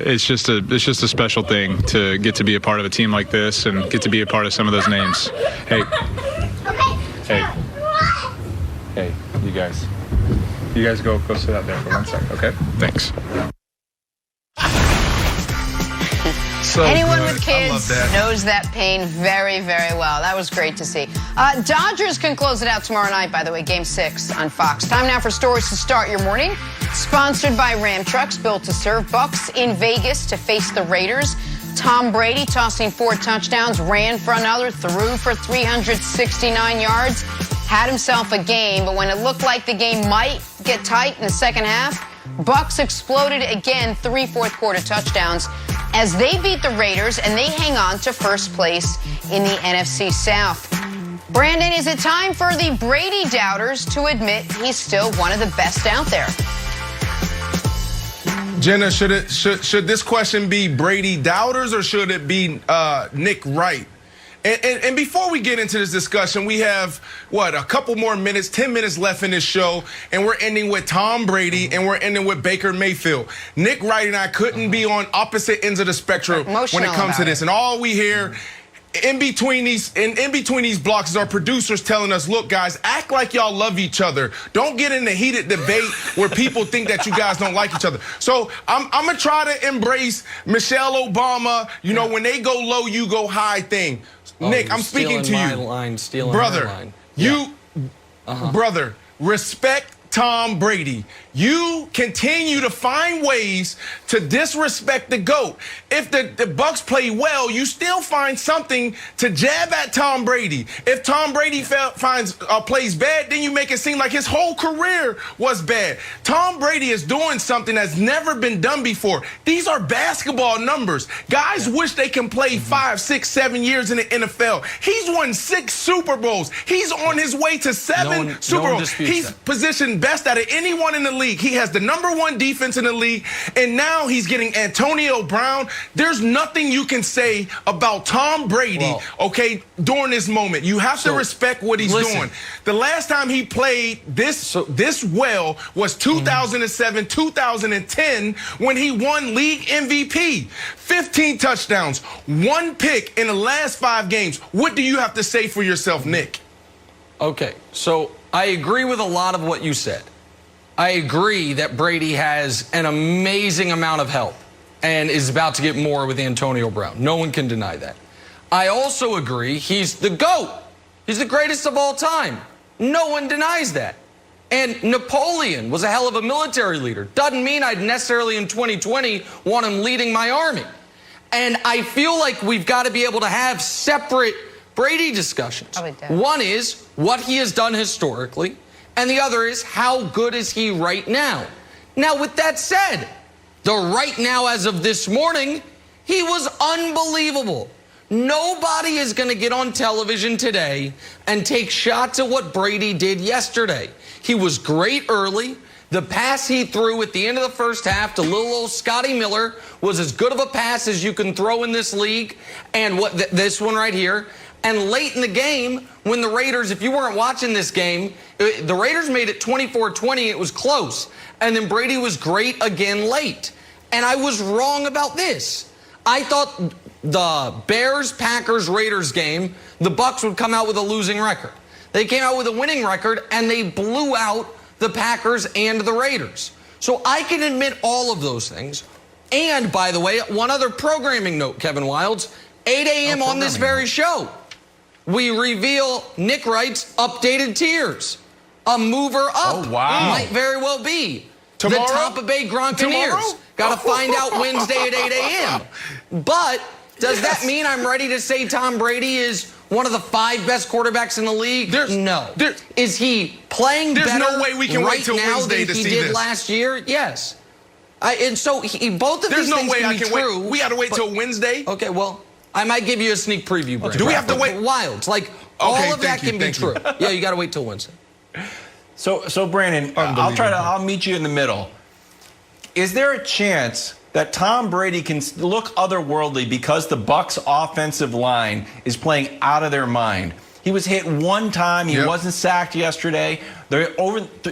it's just a special thing to get to be a part of a team like this and get to be a part of some of those names. Hey, you guys go sit out there for 1 second, okay? Thanks.
So
anyone
good.
with
I love
kids
that.
knows that pain very, very well. That was great to see. Dodgers can close it out tomorrow night, by the way, Game 6 on Fox. Time now for stories to start your morning. Sponsored by Ram Trucks, built to serve. Bucs in Vegas to face the Raiders. Tom Brady tossing 4 touchdowns, ran for another, threw for 369 yards. Had himself a game, but when it looked like the game might get tight in the second half, Bucs exploded again, 3 fourth-quarter touchdowns as they beat the Raiders and they hang on to first place in the NFC South. Brandon, is it time for the Brady doubters to admit he's still one of the best out there?
Jenna, should this question be Brady doubters or should it be Nick Wright? And before we get into this discussion, we have, a couple more minutes, 10 minutes left in this show, and we're ending with Tom Brady, and we're ending with Baker Mayfield. Nick Wright and I couldn't be on opposite ends of the spectrum when it comes to this. And all we hear in between these blocks is our producers telling us, look, guys, act like y'all love each other. Don't get in a heated debate where people think that you guys don't like each other. So I'm going to try to embrace Michelle Obama, when they go low, you go high thing. Nick, I'm speaking to you. Brother, brother, respect Tom Brady. You continue to find ways to disrespect the GOAT. If the Bucs play well, you still find something to jab at Tom Brady. If Tom Brady plays bad, then you make it seem like his whole career was bad. Tom Brady is doing something that's never been done before. These are basketball numbers. Guys wish they can play 5, 6, 7 years in the NFL. He's won 6 Super Bowls. He's on his way to 7 Super Bowls. He's positioned best out of anyone in the league. He has the #1 defense in the league, and now he's getting Antonio Brown. There's nothing you can say about Tom Brady, during this moment. You have to respect what he's doing. The last time he played this well was 2007, 2010, when he won league MVP. 15 touchdowns, 1 pick in the last 5 games. What do you have to say for yourself, Nick?
Okay, so I agree with a lot of what you said. I agree that Brady has an amazing amount of help and is about to get more with Antonio Brown. No one can deny that. I also agree he's the GOAT. He's the greatest of all time. No one denies that. And Napoleon was a hell of a military leader. Doesn't mean I'd necessarily in 2020 want him leading my army. And I feel like we've got to be able to have separate Brady discussions. One is what he has done historically, and the other is how good is he right now. Now, with that said, the right now as of this morning, he was unbelievable. Nobody is going to get on television today and take shots at what Brady did yesterday. He was great early. The pass he threw at the end of the first half to little old Scotty Miller was as good of a pass as you can throw in this league. And this one right here. And late in the game, when the Raiders, if you weren't watching this game, the Raiders made it 24-20. It was close. And then Brady was great again late. And I was wrong about this. I thought the Bears, Packers, Raiders game, the Bucs would come out with a losing record. They came out with a winning record, and they blew out the Packers and the Raiders. So I can admit all of those things. And, by the way, one other programming note, Kevin Wildes, 8 a.m. on this very show, we reveal Nick Wright's updated tiers. A mover up might very well be
tomorrow?
The Tampa Bay Gronkaneers. Got to find out Wednesday at 8 a.m. But does that mean I'm ready to say Tom Brady is one of the 5 best quartboys in the league? No. Is he playing better
no way we can
right
wait till
now
Wednesday
than
to
he
see
did
this.
last year? Yes. And so both of these things can be true.
We got to wait till Wednesday?
Okay, well, I might give you a sneak preview, Brandon.
Do we have to wait?
Wilds. All of that can be true. Yeah, you got to wait till Wednesday.
So Brandon, I'll meet you in the middle. Is there a chance that Tom Brady can look otherworldly because the Bucs offensive line is playing out of their mind? He was hit one time. He wasn't sacked yesterday. They're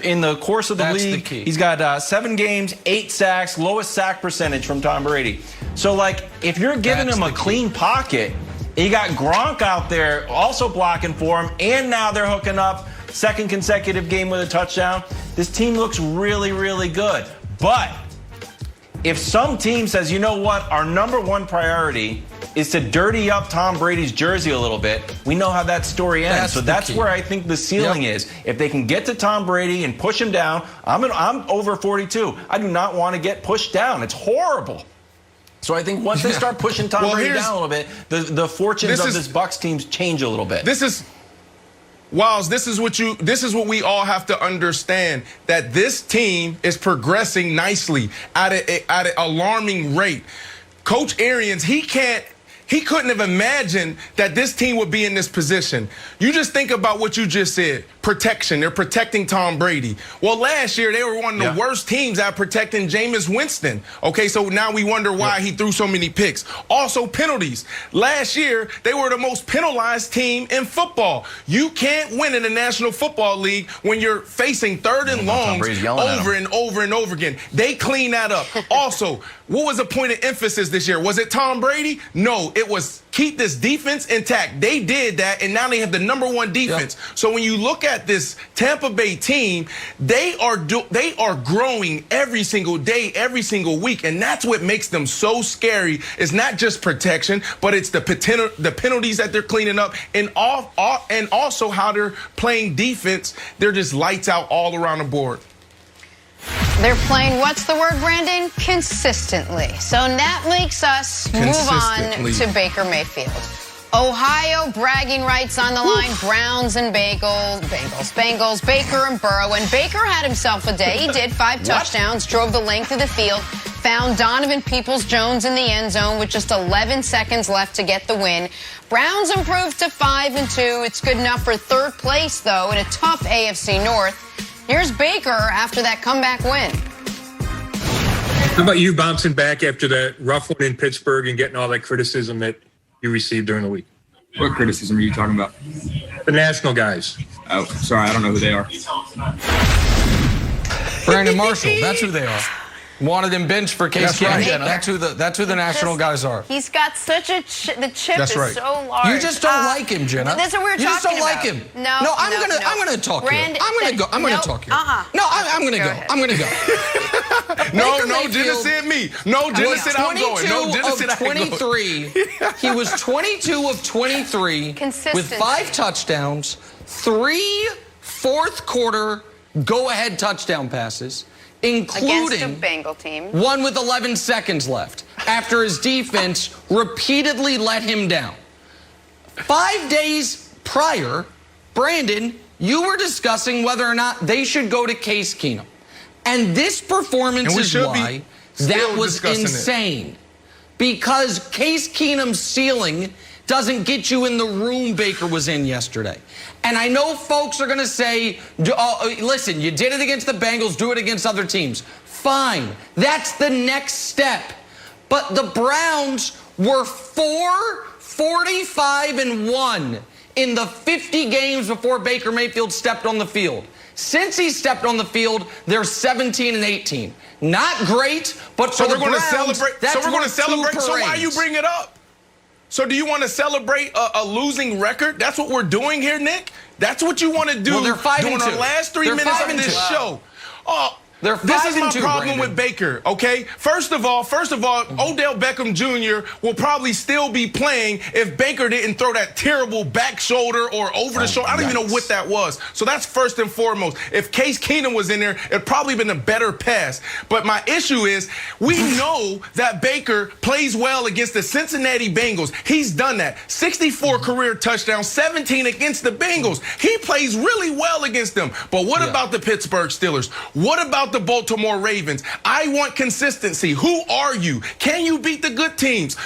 in the course of the league. He's got 7 games, 8 sacks, lowest sack percentage from Tom Brady. So, if you're giving him a clean pocket, you got Gronk out there also blocking for him, and now they're hooking up, 2nd consecutive game with a touchdown. This team looks really, really good. But If some team says, you know what, our #1 priority is to dirty up Tom Brady's jersey a little bit, we know how that story ends. So that's where I think the ceiling is. If they can get to Tom Brady and push him down, I'm over 42. I do not want to get pushed down. It's horrible. So I think once they start pushing Tom Brady down a little bit, the fortunes of this Bucs team change a little bit.
Wiles, this is what we all have to understand, that this team is progressing nicely at an alarming rate. Coach Arians, he couldn't have imagined that this team would be in this position. You just think about what you just said. Protection. They're protecting Tom Brady. Well, last year, they were one of the worst teams at protecting Jameis Winston. Okay, so now we wonder why he threw so many picks. Also, penalties. Last year, they were the most penalized team in football. You can't win in the National Football League when you're facing 3rd and longs over and over and over again. They clean that up. Also, what was the point of emphasis this year? Was it Tom Brady? No, it was keep this defense intact. They did that, and now they have the #1 defense. So when you look at this Tampa Bay team, they are growing every single day, every single week, and that's what makes them so scary. It's not just protection, but it's the penalties that they're cleaning up, and also how they're playing defense. They're just lights out all around the board.
They're playing, what's the word, Brandon? Consistently. So that makes us move on to Baker Mayfield. Ohio bragging rights on the line. Browns and Bengals, Baker and Burrow. And Baker had himself a day. He did 5 touchdowns, drove the length of the field, found Donovan Peoples-Jones in the end zone with just 11 seconds left to get the win. Browns improved to 5-2. It's good enough for 3rd place, though, in a tough AFC North. Here's Baker after that comeback win.
How about you bouncing back after that rough one in Pittsburgh and getting all that criticism that you received during the week?
What criticism are you talking about?
The national guys.
Oh, sorry, I don't know who they are.
Brandon Marshall, that's who they are. Wanted him benched for Case Keenum. That's who the national guys are.
He's got such a the chip is so large.
You just don't like him, Jenna.
That's what we were talking about.
You just don't like him.
No,
I'm gonna talk here. I'm gonna talk here. No, I'm gonna go. I'm gonna go.
No, Jenna said me. No, Jenna said I'm going. No, Jenna said I'm going.
23. He was 22 of 23 with 5 touchdowns, 3 fourth-quarter go-ahead touchdown passes, including
against a Bengal team,
one with 11 seconds left after his defense repeatedly let him down. 5 days prior, Brandon, you were discussing whether or not they should go to Case Keenum. And this performance is why that was insane. Because Case Keenum's ceiling doesn't get you in the room Baker was in yesterday. And I know folks are going to say, listen, you did it against the Bengals, do it against other teams. Fine. That's the next step. But the Browns were 45-1 in the 50 games before Baker Mayfield stepped on the field. Since he stepped on the field, they're 17-18. Not great, but for the Browns, that's
so we're going to celebrate.
So
why you bring it up? So do you want to celebrate a losing record? That's what we're doing here, Nick? That's what you want to do during the last 3 minutes of this show? Oh, this is my problem with Baker, okay? First of all, Odell Beckham Jr. will probably still be playing if Baker didn't throw that terrible back shoulder or over the shoulder. I don't even know what that was. So that's first and foremost. If Case Keenum was in there, it'd probably been a better pass. But my issue is we know that Baker plays well against the Cincinnati Bengals. He's done that. 64 career touchdowns, 17 against the Bengals. He plays really well against them. But what about the Pittsburgh Steelers? What about the Baltimore Ravens? I want consistency. Who are you? Can you beat the good teams?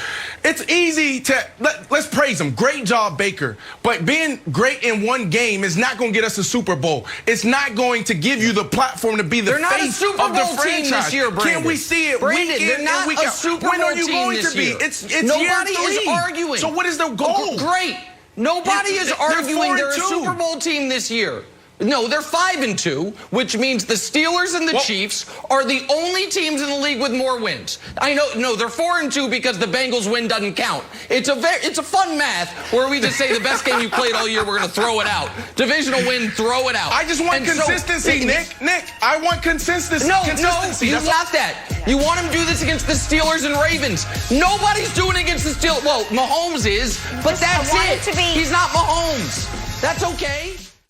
It's easy to let's praise them. Great job, Baker. But being great in one game is not going to get us a Super Bowl. It's not going to give you the platform to be the face of the franchise.
This year,
Can we see it week in and week out? When are you going to be? It's
nobody
is
arguing.
So what is the goal?
Great. Nobody is arguing they're a Super Bowl team this year. No, they're 5-2, which means the Steelers and the Chiefs are the only teams in the league with more wins. I know, no, they're 4-2 because the Bengals win doesn't count. It's a fun math where we just say the best game you played all year, we're going to throw it out. Divisional win, throw it out.
I just want consistency, Nick. I want consistency.
No,
consistency.
you want that. You want him to do this against the Steelers and Ravens. Nobody's doing it against the Steelers. Well, Mahomes is, but that's it. He's not Mahomes. That's okay.